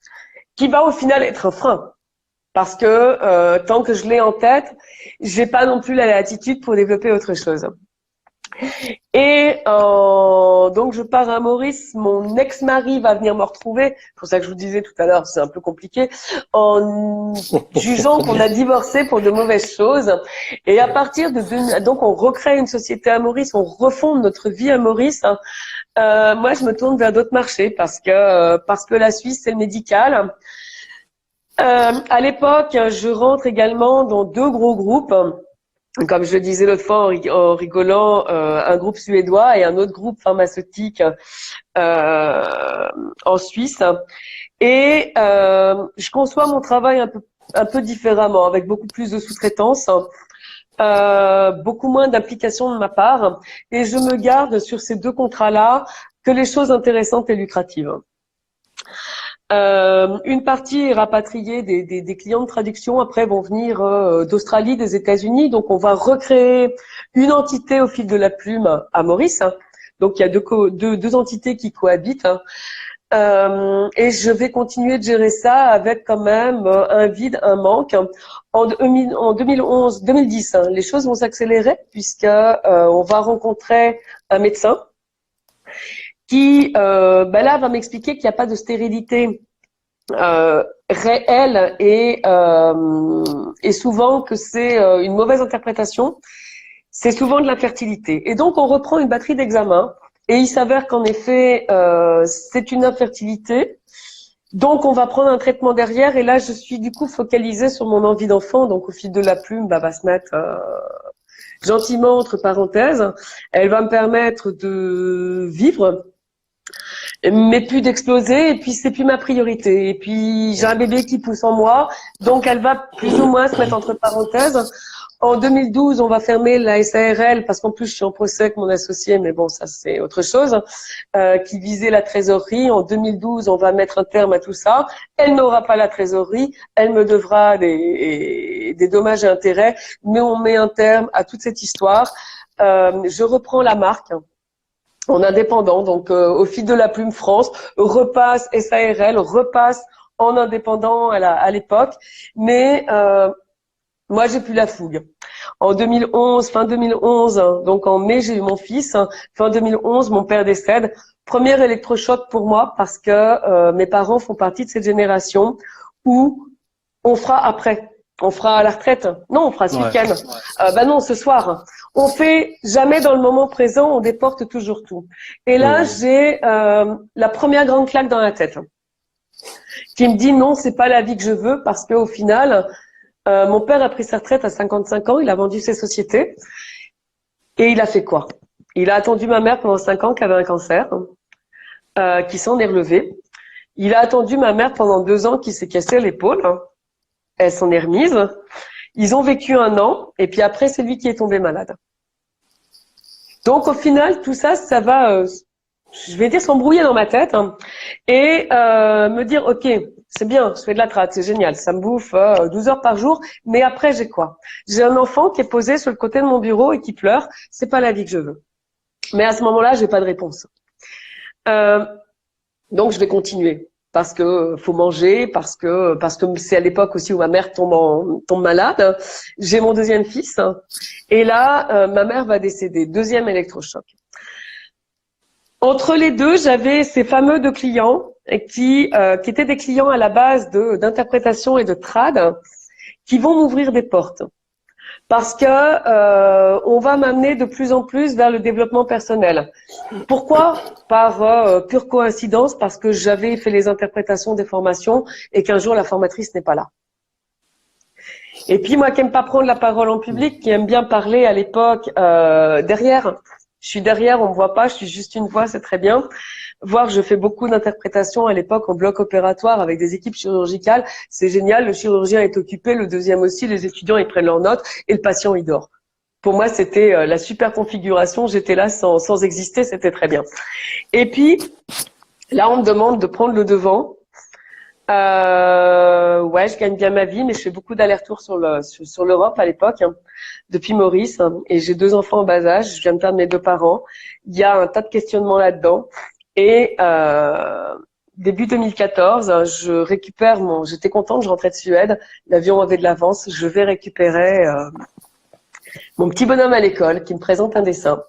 S2: qui va au final être un frein. Parce que tant que je l'ai en tête, j'ai pas non plus la latitude pour développer autre chose. Et donc je pars à Maurice, mon ex-mari va venir me retrouver, c'est pour ça que je vous disais tout à l'heure, c'est un peu compliqué, en jugeant qu'on a divorcé pour de mauvaises choses. Et à partir donc on recrée une société à Maurice, on refonde notre vie à Maurice. Moi je me tourne vers d'autres marchés parce que la Suisse c'est le médical. À l'époque, je rentre également dans 2 gros groupes. Comme je le disais l'autre fois en rigolant, un groupe suédois et un autre groupe pharmaceutique en Suisse. Et je conçois mon travail un peu différemment, avec beaucoup plus de sous-traitance, beaucoup moins d'implication de ma part. Et je me garde sur ces 2 contrats-là que les choses intéressantes et lucratives. Une partie est rapatriée des clients de traduction, après vont venir d'Australie, des États-Unis, donc on va recréer une entité au fil de la plume à Maurice. Donc il y a deux entités qui cohabitent. Et je vais continuer de gérer ça avec quand même un vide, un manque. En 2010, les choses vont s'accélérer puisque on va rencontrer un médecin qui là va m'expliquer qu'il n'y a pas de stérilité réelle et souvent que c'est une mauvaise interprétation. C'est souvent de l'infertilité. Et donc on reprend une batterie d'examens et il s'avère qu'en effet c'est une infertilité. Donc on va prendre un traitement derrière et là je suis du coup focalisée sur mon envie d'enfant. Donc au fil de la plume va se mettre gentiment entre parenthèses. Elle va me permettre de vivre, mais plus d'exploser, et puis c'est plus ma priorité. Et puis j'ai un bébé qui pousse en moi, donc elle va plus ou moins se mettre entre parenthèses. En 2012, on va fermer la SARL parce qu'en plus je suis en procès avec mon associé, mais bon ça c'est autre chose, qui visait la trésorerie. En 2012, on va mettre un terme à tout ça. Elle n'aura pas la trésorerie, elle me devra des dommages et intérêts, mais on met un terme à toute cette histoire. je reprends la marque en indépendant. Donc, au fil de la plume France, repasse SARL, repasse en indépendant à l'époque. Mais moi, j'ai plus la fougue. En 2011, fin 2011, donc en mai, j'ai eu mon fils. Fin 2011, mon père décède. Premier électrochoc pour moi parce que mes parents font partie de cette génération où on fera après. On fera à la retraite. Non, on fera ce week-end. Non, ce soir. On fait jamais dans le moment présent, on déporte toujours tout. Et là, j'ai la première grande claque dans la tête qui me dit non, c'est pas la vie que je veux parce qu'au final, mon père a pris sa retraite à 55 ans, il a vendu ses sociétés et il a fait quoi? Il a attendu ma mère pendant 5 ans qui avait un cancer, qui s'en est relevée. Il a attendu ma mère pendant 2 ans qui s'est cassé l'épaule. Elle s'en est remise. Ils ont vécu 1 an et puis après, c'est lui qui est tombé malade. Donc au final, tout ça, ça va, je vais dire, s'embrouiller dans ma tête et me dire, ok, c'est bien, je fais de la trad, c'est génial, ça me bouffe 12 heures par jour, mais après j'ai quoi? J'ai un enfant qui est posé sur le côté de mon bureau et qui pleure, c'est pas la vie que je veux. Mais à ce moment-là, j'ai pas de réponse. Donc je vais continuer parce que faut manger, parce que c'est à l'époque aussi où ma mère tombe malade. J'ai mon deuxième fils et là ma mère va décéder, deuxième électrochoc. Entre les deux, j'avais ces fameux 2 clients qui étaient des clients à la base d'interprétation et de trad qui vont m'ouvrir des portes. Parce que on va m'amener de plus en plus vers le développement personnel. Pourquoi? Par pure coïncidence, parce que j'avais fait les interprétations des formations et qu'un jour la formatrice n'est pas là. Et puis moi qui aime pas prendre la parole en public, qui aime bien parler à l'époque derrière. Je suis derrière, on me voit pas, je suis juste une voix, c'est très bien. Voir, je fais beaucoup d'interprétations à l'époque en bloc opératoire avec des équipes chirurgicales. C'est génial, le chirurgien est occupé, le deuxième aussi, les étudiants ils prennent leurs notes et le patient il dort. Pour moi, c'était la super configuration, j'étais là sans exister, c'était très bien. Et puis, là, on me demande de prendre le devant. Ouais, je gagne bien ma vie, mais je fais beaucoup d'allers-retours sur l'Europe à l'époque, depuis Maurice, et j'ai 2 enfants en bas âge, je viens de perdre mes 2 parents. Il y a un tas de questionnements là-dedans. Et début 2014, j'étais contente, je rentrais de Suède, l'avion avait de l'avance, je vais récupérer mon petit bonhomme à l'école qui me présente un dessin.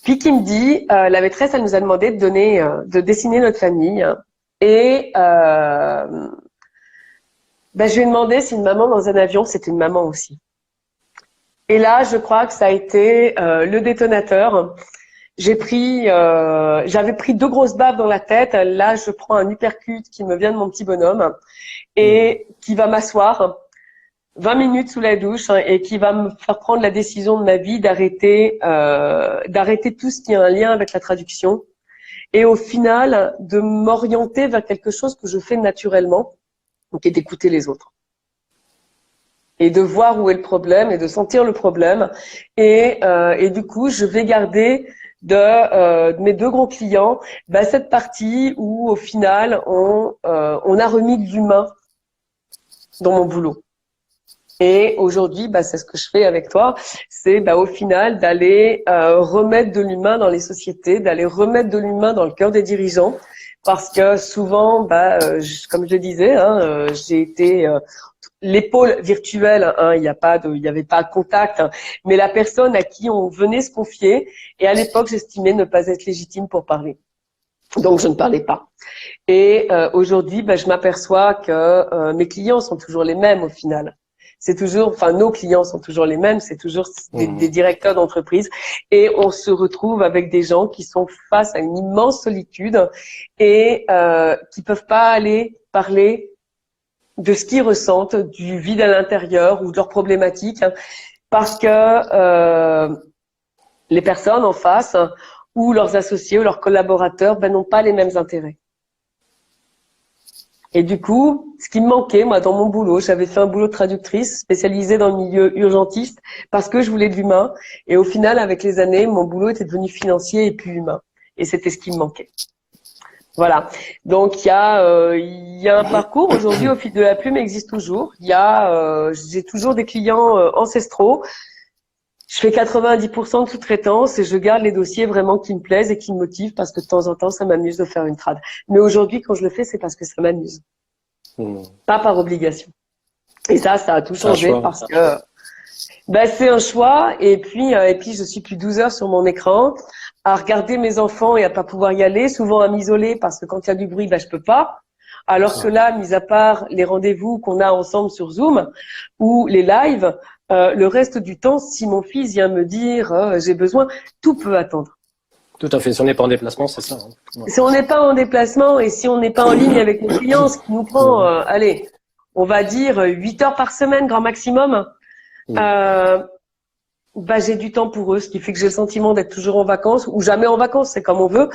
S2: Puis qui me dit, la maîtresse, elle nous a demandé de dessiner notre famille. Et je lui ai demandé si une maman dans un avion, c'était une maman aussi. Et là, je crois que ça a été le détonateur. J'avais pris 2 grosses baffes dans la tête. Là, je prends un uppercut qui me vient de mon petit bonhomme et qui va m'asseoir 20 minutes sous la douche et qui va me faire prendre la décision de ma vie d'arrêter tout ce qui a un lien avec la traduction. Et au final, de m'orienter vers quelque chose que je fais naturellement, qui est d'écouter les autres. Et de voir où est le problème et de sentir le problème. Et du coup, je vais garder de mes 2 gros clients cette partie où, au final, on a remis de l'humain dans mon boulot. Et aujourd'hui, c'est ce que je fais avec toi, c'est au final d'aller remettre de l'humain dans les sociétés, d'aller remettre de l'humain dans le cœur des dirigeants, parce que souvent, comme je le disais, j'ai été l'épaule virtuelle, il y avait pas de contact, mais la personne à qui on venait se confier. Et à l'époque, j'estimais ne pas être légitime pour parler. Donc, je ne parlais pas. Et aujourd'hui, je m'aperçois que mes clients sont toujours les mêmes au final. C'est toujours, nos clients sont toujours les mêmes, c'est toujours des directeurs d'entreprise, et on se retrouve avec des gens qui sont face à une immense solitude et qui peuvent pas aller parler de ce qu'ils ressentent, du vide à l'intérieur ou de leurs problématiques, parce que les personnes en face ou leurs associés ou leurs collaborateurs n'ont pas les mêmes intérêts. Et du coup, ce qui me manquait, moi, dans mon boulot, j'avais fait un boulot de traductrice spécialisée dans le milieu urgentiste parce que je voulais de l'humain. Et au final, avec les années, mon boulot était devenu financier et plus humain. Et c'était ce qui me manquait. Voilà. Donc, il y a un parcours. Aujourd'hui, au fil de la plume existe toujours. J'ai toujours des clients ancestraux Je fais 90% de sous-traitance et je garde les dossiers vraiment qui me plaisent et qui me motivent parce que de temps en temps, ça m'amuse de faire une trad. Mais aujourd'hui, quand je le fais, c'est parce que ça m'amuse. Pas par obligation. Et ça a tout changé parce que c'est un choix. Et puis, je suis plus 12 heures sur mon écran à regarder mes enfants et à pas pouvoir y aller, souvent à m'isoler parce que quand il y a du bruit, je peux pas. Alors que là, mis à part les rendez-vous qu'on a ensemble sur Zoom ou les lives, le reste du temps, si mon fils vient me dire j'ai besoin, tout peut attendre.
S1: Tout à fait. Si on n'est pas en déplacement, c'est ça. Hein.
S2: Si on n'est pas en déplacement et si on n'est pas en ligne avec nos clients, ce qui nous prend, allez, on va dire 8 heures par semaine, grand maximum, j'ai du temps pour eux, ce qui fait que j'ai le sentiment d'être toujours en vacances ou jamais en vacances, c'est comme on veut.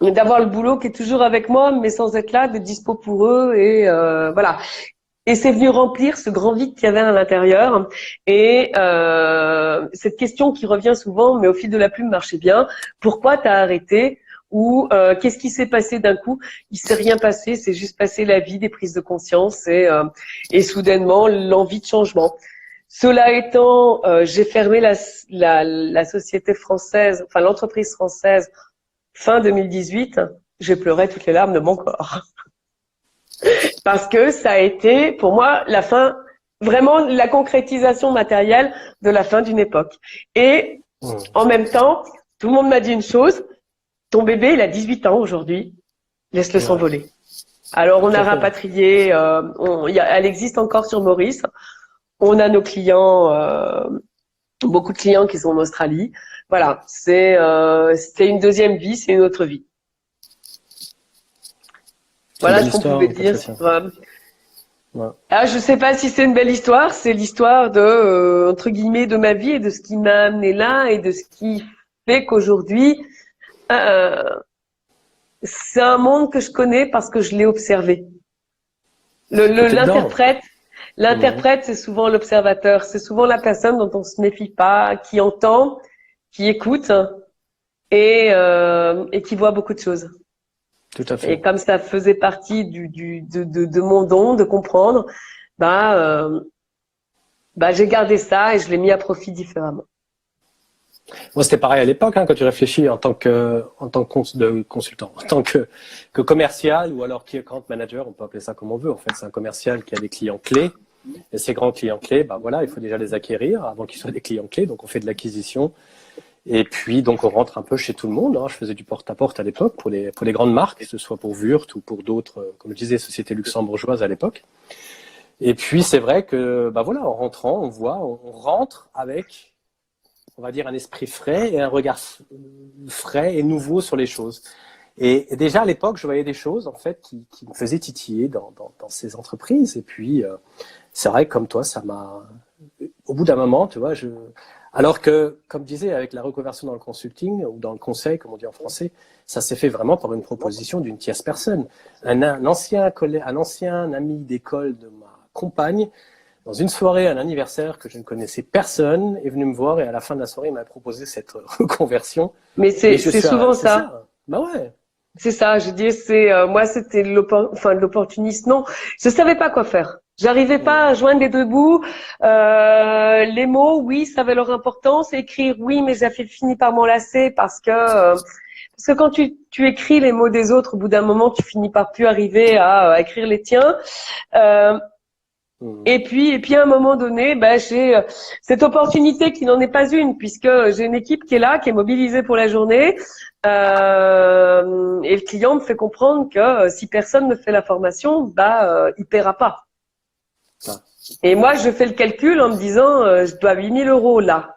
S2: D'avoir le boulot qui est toujours avec moi, mais sans être là, d'être dispo pour eux et voilà. Et c'est venu remplir ce grand vide qu'il y avait à l'intérieur. Et cette question qui revient souvent, mais au fil de la plume marchait bien. Pourquoi t'as arrêté? Ou qu'est-ce qui s'est passé d'un coup? Il s'est rien passé, c'est juste passé la vie, des prises de conscience et soudainement l'envie de changement. Cela étant, j'ai fermé la société française, enfin l'entreprise française fin 2018. J'ai pleuré toutes les larmes de mon corps. Parce que ça a été, pour moi, la fin, vraiment la concrétisation matérielle de la fin d'une époque. Et en même temps, tout le monde m'a dit une chose, ton bébé, il a 18 ans aujourd'hui, laisse-le s'envoler. Alors, on a rapatrié, elle existe encore sur Maurice. On a nos clients, beaucoup de clients qui sont en Australie. Voilà, c'est une deuxième vie, c'est une autre vie. Voilà ce qu'on pouvait dire. Ah, je sais pas si c'est une belle histoire. C'est l'histoire de, entre guillemets, de ma vie et de ce qui m'a amené là et de ce qui fait qu'aujourd'hui, c'est un monde que je connais parce que je l'ai observé. L'interprète, c'est souvent l'observateur. C'est souvent la personne dont on se méfie pas, qui entend, qui écoute et qui voit beaucoup de choses.
S1: Tout à fait.
S2: Et comme ça faisait partie de mon don de comprendre, j'ai gardé ça et je l'ai mis à profit différemment.
S1: Moi, c'était pareil à l'époque, hein, quand tu réfléchis en tant que consultant, en tant que commercial ou alors key account manager, on peut appeler ça comme on veut. En fait, c'est un commercial qui a des clients clés. Et ces grands clients clés, il faut déjà les acquérir avant qu'ils soient des clients clés. Donc, on fait de l'acquisition. Et puis, donc, on rentre un peu chez tout le monde. Hein. Je faisais du porte-à-porte à l'époque pour les grandes marques, que ce soit pour Wurt ou pour d'autres, comme je disais, sociétés luxembourgeoises à l'époque. Et puis, c'est vrai que, en rentrant, on rentre avec, on va dire, un esprit frais et un regard frais et nouveau sur les choses. Et déjà, à l'époque, je voyais des choses, en fait, qui me faisaient titiller dans ces entreprises. Et puis, c'est vrai que comme toi, ça m'a, au bout d'un moment, tu vois, alors que, comme je disais, avec la reconversion dans le consulting ou dans le conseil, comme on dit en français, ça s'est fait vraiment par une proposition d'une tierce personne. Un ancien ami d'école de ma compagne, dans une soirée, un anniversaire que je ne connaissais personne, est venu me voir et à la fin de la soirée, il m'a proposé cette reconversion.
S2: Mais c'est souvent ça.
S1: Ouais.
S2: C'est ça, je dis, moi c'était l'opportuniste. Non, je savais pas quoi faire. J'arrivais pas à joindre les deux bouts. Les mots, oui, ça avait leur importance. Écrire, oui, mais j'ai fini par m'enlacer parce que quand tu écris les mots des autres, au bout d'un moment, tu finis par plus arriver à écrire les tiens. Et puis à un moment donné, j'ai cette opportunité qui n'en est pas une, puisque j'ai une équipe qui est là, qui est mobilisée pour la journée, et le client me fait comprendre que si personne ne fait la formation, il paiera pas. Et moi, je fais le calcul en me disant, je dois 8 000 € là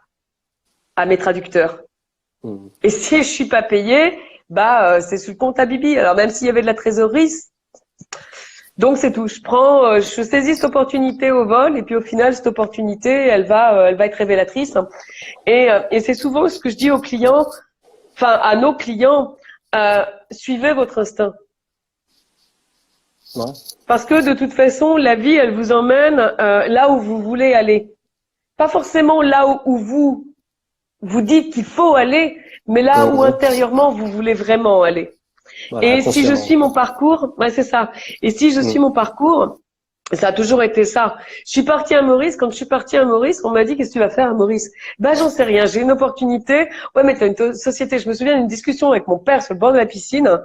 S2: à mes traducteurs. Et si je suis pas payée, c'est sur le compte à Bibi. Alors même s'il y avait de la trésorerie. Donc c'est tout. Je saisis cette opportunité au vol et puis au final cette opportunité, elle va être révélatrice. Et c'est souvent ce que je dis aux clients, à nos clients, suivez votre instinct.
S1: Ouais.
S2: Parce que de toute façon, la vie, elle vous emmène là où vous voulez aller. Pas forcément là où vous dites qu'il faut aller, mais là où intérieurement vous voulez vraiment aller. Voilà, et si je suis mon parcours, c'est ça. Et si je suis mon parcours, Ça a toujours été ça. Je suis partie à Maurice. Quand je suis partie à Maurice, on m'a dit, qu'est-ce que tu vas faire à Maurice? Ben, j'en sais rien. J'ai une opportunité. Ouais, mais t'as une société. Je me souviens d'une discussion avec mon père sur le bord de la piscine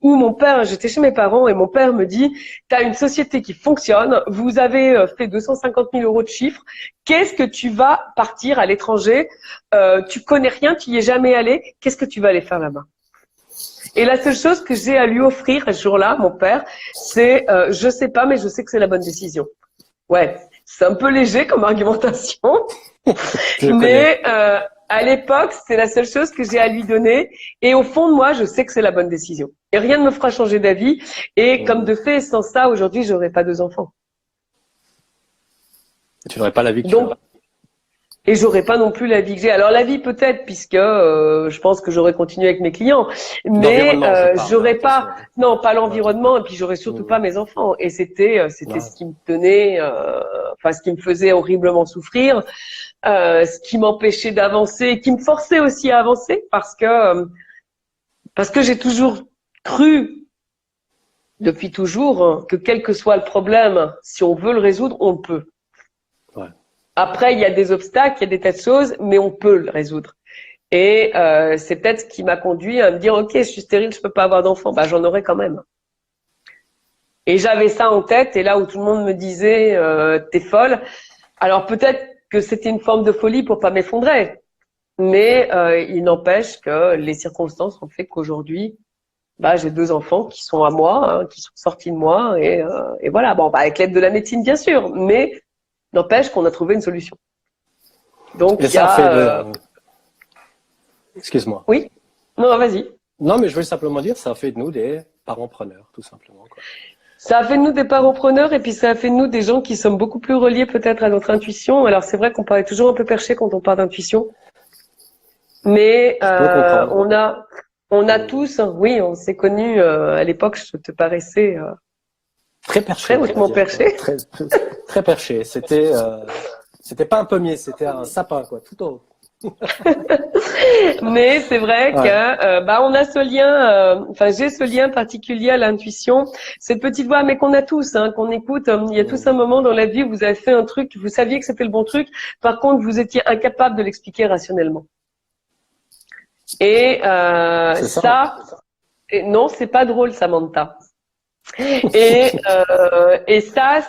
S2: où mon père, j'étais chez mes parents et mon père me dit, t'as une société qui fonctionne. Vous avez fait 250 000 euros de chiffre. Qu'est-ce que tu vas partir à l'étranger? Tu connais rien, tu y es jamais allé. Qu'est-ce que tu vas aller faire là-bas? Et la seule chose que j'ai à lui offrir ce jour-là, mon père, c'est je sais pas, mais je sais que c'est la bonne décision. Ouais, c'est un peu léger comme argumentation, mais à l'époque, c'est la seule chose que j'ai à lui donner. Et au fond de moi, je sais que c'est la bonne décision. Et rien ne me fera changer d'avis. Et comme de fait, sans ça, aujourd'hui, j'aurais pas 2 enfants.
S1: Tu n'aurais pas la vie que
S2: Donc, et j'aurais pas non plus la vie que j'ai. Alors la vie peut-être, puisque je pense que j'aurais continué avec mes clients, mais j'aurais pas, non, pas l'environnement, et puis j'aurais surtout pas mes enfants. Et c'était ce qui me tenait, enfin ce qui me faisait horriblement souffrir, ce qui m'empêchait d'avancer, qui me forçait aussi à avancer, parce que j'ai toujours cru, depuis toujours, que quel que soit le problème, si on veut le résoudre, on le peut.
S1: Ouais.
S2: Après, il y a des obstacles, il y a des tas de choses, mais on peut le résoudre. Et c'est peut-être ce qui m'a conduit à me dire, ok, je suis stérile, je peux pas avoir d'enfant, bah j'en aurai quand même. Et j'avais ça en tête, et là où tout le monde me disait, t'es folle. Alors peut-être que c'était une forme de folie pour pas m'effondrer, mais il n'empêche que les circonstances ont fait qu'aujourd'hui, bah j'ai 2 enfants qui sont à moi, hein, qui sont sortis de moi, et voilà. Bon, bah, avec l'aide de la médecine bien sûr, mais n'empêche qu'on a trouvé une solution. Donc,
S1: et ça fait Excuse-moi.
S2: Oui. Non, vas-y.
S1: Non, mais je veux simplement dire, ça a fait de nous des parents-preneurs, tout simplement, quoi.
S2: Ça a fait de nous des parents-preneurs, et puis ça a fait de nous des gens qui sommes beaucoup plus reliés peut-être à notre intuition. Alors, c'est vrai qu'on paraît toujours un peu perché quand on parle d'intuition. Mais on a tous, oui, on s'est connus à l'époque, je te paraissais
S1: très perché,
S2: très hautement perché.
S1: Très perché. C'était pas un pommier, c'était un sapin, quoi, tout haut.
S2: Mais c'est vrai que on a ce lien, j'ai ce lien particulier à l'intuition, cette petite voix, mais qu'on a tous, hein, qu'on écoute. Il y a tous un moment dans la vie où vous avez fait un truc, vous saviez que c'était le bon truc, par contre vous étiez incapable de l'expliquer rationnellement. Et non, c'est pas drôle, Samantha. Et ça,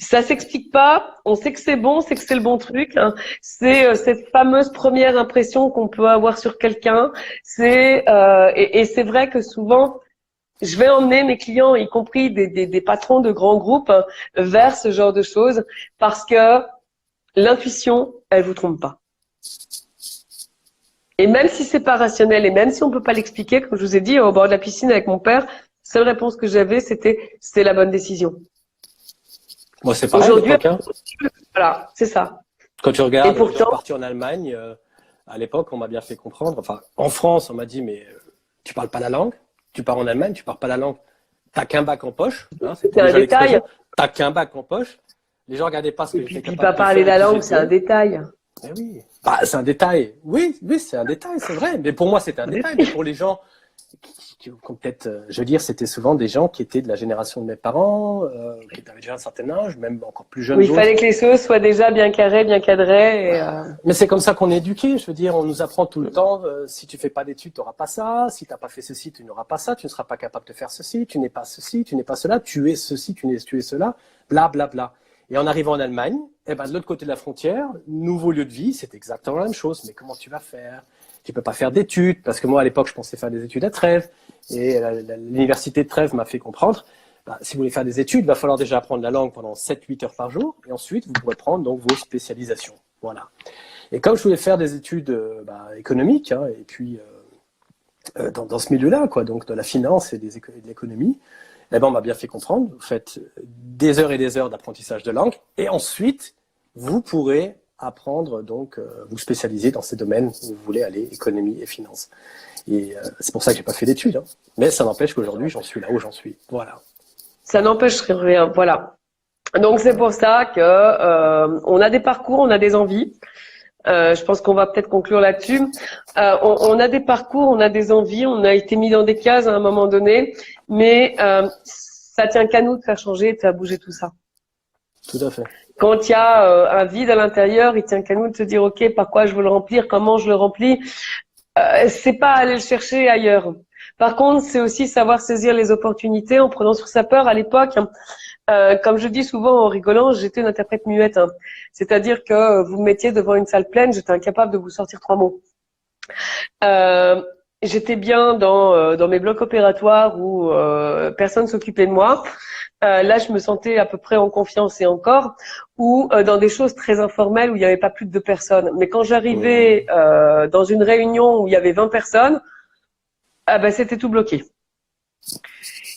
S2: ça s'explique pas. On sait que c'est bon, c'est que c'est le bon truc. Hein. C'est cette fameuse première impression qu'on peut avoir sur quelqu'un. Et c'est vrai que souvent, je vais emmener mes clients, y compris des patrons de grands groupes, vers ce genre de choses, parce que l'intuition, elle vous trompe pas. Et même si c'est pas rationnel, et même si on peut pas l'expliquer, comme je vous ai dit, au bord de la piscine avec mon père, seule réponse que j'avais, c'était la bonne décision.
S1: Moi, c'est pareil.
S2: Aujourd'hui, voilà, c'est ça.
S1: Quand tu regardes,
S2: et pourtant,
S1: je suis parti en Allemagne, à l'époque, on m'a bien fait comprendre. Enfin, en France, on m'a dit, mais tu parles pas la langue. Tu pars en Allemagne, tu parles pas la langue. T'as qu'un bac en poche. Hein,
S2: c'est un détail.
S1: T'as qu'un bac en poche. Les gens regardaient pas ce que j'étais capable de faire.
S2: Puis pas parler la langue, c'est un détail.
S1: Eh oui, bah, c'est un détail. Oui, c'est un détail, c'est vrai. Mais pour moi, c'était un détail. Mais pour les gens qui peut-être, je veux dire, c'était souvent des gens qui étaient de la génération de mes parents, qui avaient déjà un certain âge, même encore plus jeunes.
S2: Oui, il fallait que les choses soient déjà bien carrées, bien cadrées.
S1: Mais c'est comme ça qu'on est éduqué. Je veux dire, on nous apprend tout le temps. Si tu fais pas d'études, tu n'auras pas ça. Si tu n'as pas fait ceci, tu n'auras pas ça. Tu ne seras pas capable de faire ceci. Tu n'es pas ceci, tu n'es pas cela. Tu es ceci, tu es cela. Bla bla bla. Et en arrivant en Allemagne, de l'autre côté de la frontière, nouveau lieu de vie, c'est exactement la même chose. Mais comment tu vas faire? Tu peux pas faire d'études, parce que moi à l'époque je pensais faire des études à Trèves, et l'université de Trèves m'a fait comprendre, si vous voulez faire des études, il va falloir déjà apprendre la langue pendant 7-8 heures par jour, et ensuite vous pourrez prendre donc vos spécialisations. Voilà. Et comme je voulais faire des études économiques, hein, et puis dans ce milieu-là, quoi, donc de la finance et de l'économie, on m'a bien fait comprendre, vous faites des heures et des heures d'apprentissage de langue, et ensuite vous pourrez apprendre, donc vous spécialiser dans ces domaines où vous voulez aller, économie et finance. Et c'est pour ça que j'ai pas fait d'études, hein. Mais ça n'empêche qu'aujourd'hui j'en suis là où j'en suis. Voilà.
S2: Ça n'empêche rien. Voilà. Donc c'est pour ça que on a des parcours, on a des envies. Je pense qu'on va peut-être conclure là-dessus. On a des parcours, on a des envies, on a été mis dans des cases à un moment donné, mais ça tient qu'à nous de faire changer, de faire bouger tout ça.
S1: Tout à fait.
S2: Quand il y a un vide à l'intérieur, il tient qu'à nous de se dire, OK, par quoi je veux le remplir, comment je le remplis. C'est pas aller le chercher ailleurs. Par contre, c'est aussi savoir saisir les opportunités en prenant sur sa peur. À l'époque, comme je dis souvent en rigolant, j'étais une interprète muette. Hein. C'est-à-dire que vous me mettiez devant une salle pleine, j'étais incapable de vous sortir 3 mots. J'étais bien dans mes blocs opératoires où personne s'occupait de moi. Là, je me sentais à peu près en confiance et encore, ou dans des choses très informelles où il n'y avait pas plus de 2 personnes. Mais quand j'arrivais dans une réunion où il y avait 20 personnes, c'était tout bloqué.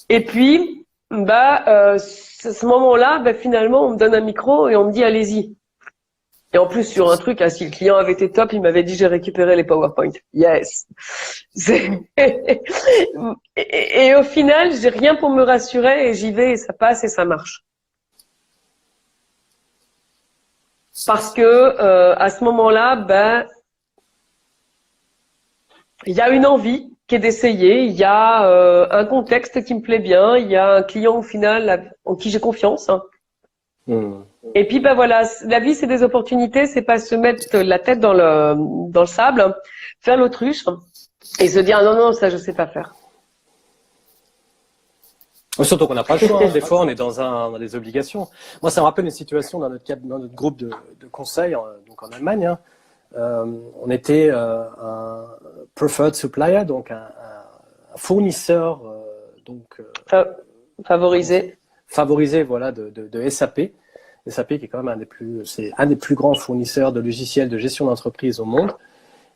S2: Et puis, ce moment-là, finalement, on me donne un micro et on me dit allez-y. Et en plus, sur un truc, si le client avait été top, il m'avait dit j'ai récupéré les PowerPoint. Yes. Et au final, j'ai rien pour me rassurer et j'y vais et ça passe et ça marche. Parce que à ce moment-là, il y a une envie qui est d'essayer, il y a un contexte qui me plaît bien, il y a un client au final en qui j'ai confiance. Et puis voilà, la vie c'est des opportunités, c'est pas se mettre la tête dans le sable, faire l'autruche et se dire non ça je sais pas faire.
S1: Surtout qu'on n'a pas le choix, des fois on est dans des obligations. Moi ça me rappelle une situation dans notre groupe de conseil donc en Allemagne. Hein. On était un preferred supplier, donc un fournisseur favorisé voilà de SAP. SAP qui est quand même un des plus grands fournisseurs de logiciels de gestion d'entreprise au monde.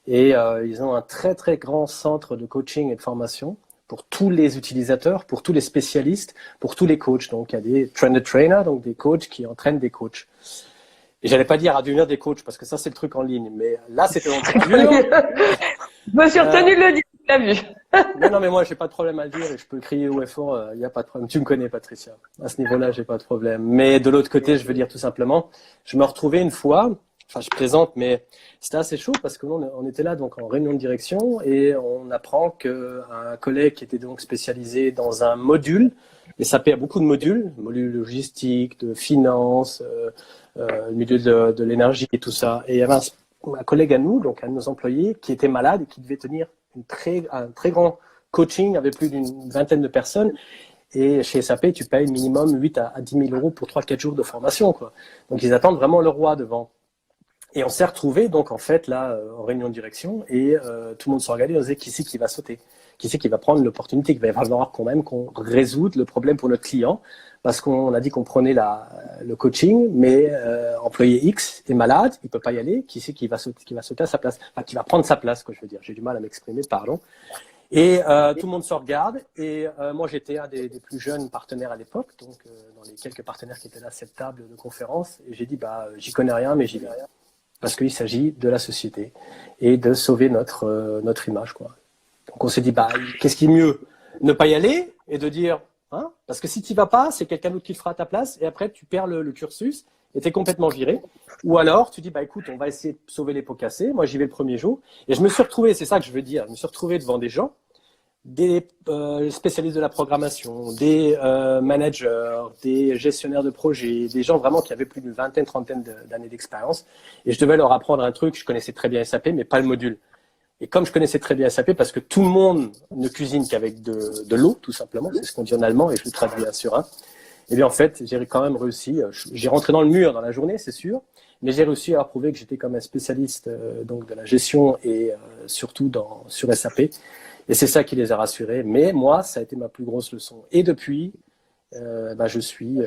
S1: Et ils ont un très très grand centre de coaching et de formation pour tous les utilisateurs, pour tous les spécialistes, pour tous les coachs. Donc il y a des trainer, donc des coachs qui entraînent des coachs. Et j'allais pas dire à devenir des coachs parce que ça c'est le truc en ligne, mais là c'était encore dur.
S2: Je me suis retenu de le dire, tu l'as vu.
S1: Non, mais moi j'ai pas de problème à le dire et je peux crier haut et fort, il n'y a pas de problème. Tu me connais, Patricia. À ce niveau-là, j'ai pas de problème. Mais de l'autre côté, je veux dire tout simplement, je me retrouvais une fois, enfin je plaisante, mais c'était assez chaud parce que on était là donc en réunion de direction et on apprend qu'un collègue qui était donc spécialisé dans un module, et SAP a beaucoup de modules logistiques, de finance, milieu de l'énergie et tout ça. Et il y avait un collègue à nous, donc un de nos employés, qui était malade et qui devait tenir un très grand coaching avec plus d'une vingtaine de personnes. Et chez SAP, tu payes minimum 8 à 10 000 euros pour 3-4 jours de formation, quoi. Donc, ils attendent vraiment le roi devant. Et on s'est retrouvés, donc, en fait, là, en réunion de direction, et tout le monde s'est regardé, on disait qui c'est qui va sauter, qui c'est qui va prendre l'opportunité, qu'il va y falloir quand même qu'on résout le problème pour notre client, parce qu'on a dit qu'on prenait le coaching, mais employé X est malade, il peut pas y aller, qui c'est qui va sauter à sa place, enfin, qui va prendre sa place, quoi, je veux dire. J'ai du mal à m'exprimer, pardon. Et tout le monde se regarde, et moi j'étais un des plus jeunes partenaires à l'époque, donc dans les quelques partenaires qui étaient là à cette table de conférence, et j'ai dit j'y connais rien, mais j'y vais. Parce qu'il s'agit de la société et de sauver notre image, quoi. Donc on s'est dit qu'est-ce qui est mieux, ne pas y aller et de dire parce que si tu y vas pas, c'est quelqu'un d'autre qui le fera à ta place et après tu perds le cursus et t'es complètement viré. Ou alors tu dis écoute, on va essayer de sauver les pots cassés. Moi j'y vais le premier jour et je me suis retrouvé, c'est ça que je veux dire, je me suis retrouvé devant des gens, des spécialistes de la programmation, des managers, des gestionnaires de projets, des gens vraiment qui avaient plus d'une vingtaine, trentaine d'années d'expérience. Et je devais leur apprendre un truc, je connaissais très bien SAP, mais pas le module. Et comme je connaissais très bien SAP, parce que tout le monde ne cuisine qu'avec de l'eau, tout simplement, c'est ce qu'on dit en allemand, et je le traduis sur un. Et bien en fait, j'ai quand même réussi, j'ai rentré dans le mur dans la journée, c'est sûr, mais j'ai réussi à prouver que j'étais comme un spécialiste donc de la gestion et surtout sur SAP. Et c'est ça qui les a rassurés. Mais moi, ça a été ma plus grosse leçon. Et depuis, je suis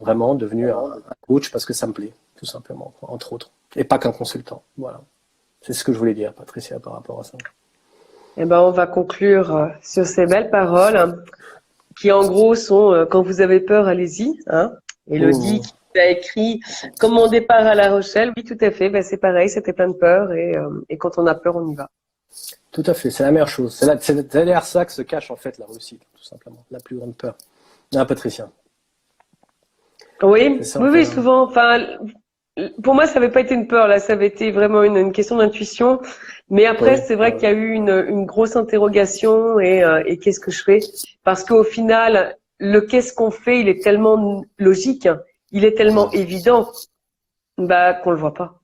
S1: vraiment devenu un coach parce que ça me plaît, tout simplement, entre autres. Et pas qu'un consultant. Voilà. C'est ce que je voulais dire, Patricia, par rapport à ça.
S2: On va conclure sur ces belles paroles qui, en gros, sont quand vous avez peur, allez-y. Élodie qui a écrit comme mon départ à La Rochelle. Oui, tout à fait. C'est pareil, c'était plein de peur et quand on a peur, on y va.
S1: Tout à fait, c'est la meilleure chose. C'est derrière ça que se cache en fait la réussite, tout simplement. La plus grande peur. Patricia.
S2: Oui, souvent. Enfin, pour moi, ça n'avait pas été une peur, là, ça avait été vraiment une question d'intuition. Mais après,
S1: Oui,
S2: c'est vrai qu'il y a eu une grosse interrogation et qu'est-ce que je fais? Parce qu'au final, le qu'est-ce qu'on fait, il est tellement logique, hein, il est tellement évident, bah, qu'on le voit pas.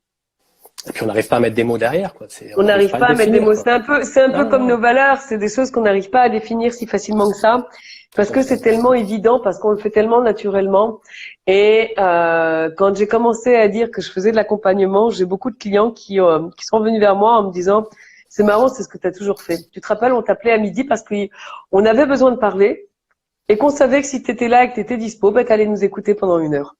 S1: et puis on n'arrive pas à mettre des mots derrière, quoi.
S2: On
S1: On n'arrive
S2: n'arrive
S1: pas à le
S2: pas à mettre des
S1: définir,
S2: mots.
S1: quoi.
S2: C'est un peu
S1: Non,
S2: comme
S1: non,
S2: nos valeurs. C'est des choses qu'on n'arrive pas à définir si facilement que ça, parce
S1: tout à
S2: que c'est
S1: fait.
S2: tellement évident, parce qu'on le fait tellement naturellement. Et quand j'ai commencé à dire que je faisais de l'accompagnement, j'ai beaucoup de clients qui sont venus vers moi en me disant, c'est marrant, c'est ce que tu as toujours fait. Tu te rappelles, on t'appelait à midi parce qu'on avait besoin de parler et qu'on savait que si tu étais là et que tu étais dispo, bah, tu allais nous écouter pendant 1 heure.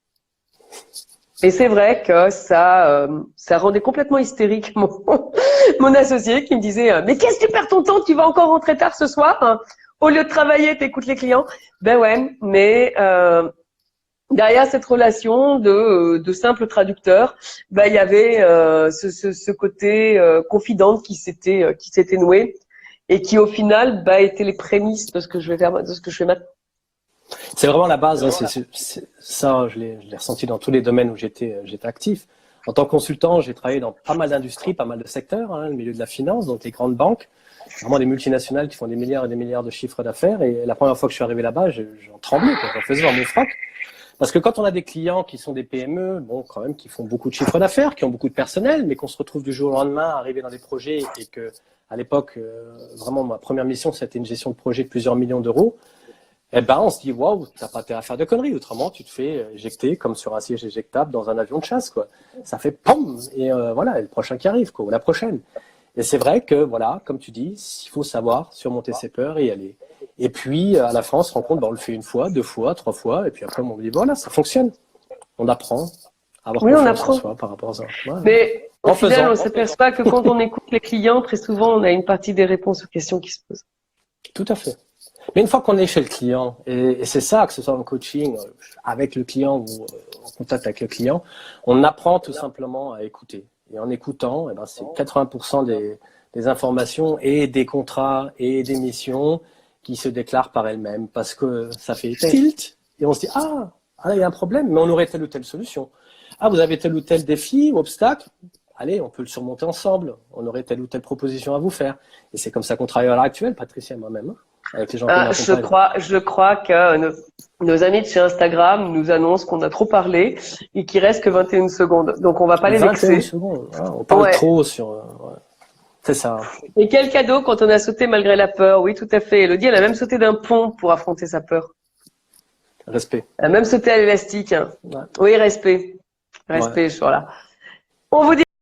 S2: Et c'est vrai que ça rendait complètement hystérique mon associé qui me disait mais qu'est-ce que tu perds ton temps, tu vas encore rentrer tard ce soir, hein, au lieu de travailler, t'écoutes les clients. Ben ouais, mais derrière cette relation de simple traducteur, ben il y avait ce côté confidente qui s'était noué et qui au final était les prémices de ce que je vais faire, de ce que je fais maintenant.
S1: C'est vraiment la base, hein, ça, je l'ai ressenti dans tous les domaines où j'étais actif. En tant que consultant, j'ai travaillé dans pas mal d'industries, pas mal de secteurs, hein, le milieu de la finance, donc les grandes banques, vraiment des multinationales qui font des milliards et des milliards de chiffres d'affaires. Et la première fois que je suis arrivé là-bas, j'en tremblais, quoi, j'en faisais dans mon froc. Parce que quand on a des clients qui sont des PME, bon, quand même, qui font beaucoup de chiffres d'affaires, qui ont beaucoup de personnel, mais qu'on se retrouve du jour au lendemain arrivé dans des projets et que, à l'époque, vraiment, ma première mission, c'était une gestion de projet de plusieurs millions d'euros. Eh ben, on se dit, waouh, t'as pas intérêt à faire de conneries. Autrement, tu te fais éjecter comme sur un siège éjectable dans un avion de chasse, quoi. Ça fait pom, et voilà, et le prochain qui arrive, quoi, ou la prochaine. Et c'est vrai que, voilà, comme tu dis, il faut savoir surmonter ses peurs et y aller. Et puis, à la fin, on se rend compte, ben, on le fait 1 fois, 2 fois, 3 fois, et puis après, on dit, voilà, ça fonctionne. On apprend à avoir
S2: Oui, on
S1: confiance en
S2: apprend.
S1: soi par rapport à ça. Ouais.
S2: Mais au
S1: En
S2: final,
S1: faisant.
S2: on s'aperçoit que quand on écoute les clients, très souvent, on a une partie des réponses aux questions qui se posent.
S1: Tout à fait. Mais une fois qu'on est chez le client, et c'est ça, que ce soit en coaching, avec le client ou en contact avec le client, on apprend tout simplement à écouter. Et en écoutant, eh ben, c'est 80% des informations et des contrats et des missions qui se déclarent par elles-mêmes parce que ça fait tilt et on se dit ah, il y a un problème, mais on aurait telle ou telle solution. Ah, vous avez tel ou tel défi ou obstacle, allez, on peut le surmonter ensemble. On aurait telle ou telle proposition à vous faire. Et c'est comme ça qu'on travaille à l'heure actuelle, Patricia et moi-même, hein, avec les gens qui m'accompagnent.
S2: Je crois que nos amis de chez Instagram nous annoncent qu'on a trop parlé et qu'il reste que 21 secondes. Donc on va pas les
S1: 21
S2: vexer.
S1: secondes, hein, on parle
S2: Ouais.
S1: trop sur. Ouais. C'est ça.
S2: Et quel cadeau quand on a sauté malgré la peur. Oui, tout à fait. Elodie, elle a même sauté d'un pont pour affronter sa peur.
S1: Respect.
S2: Elle a même sauté à l'élastique, hein.
S1: Ouais.
S2: Oui, respect.
S1: Ouais.
S2: Respect, voilà. On vous dit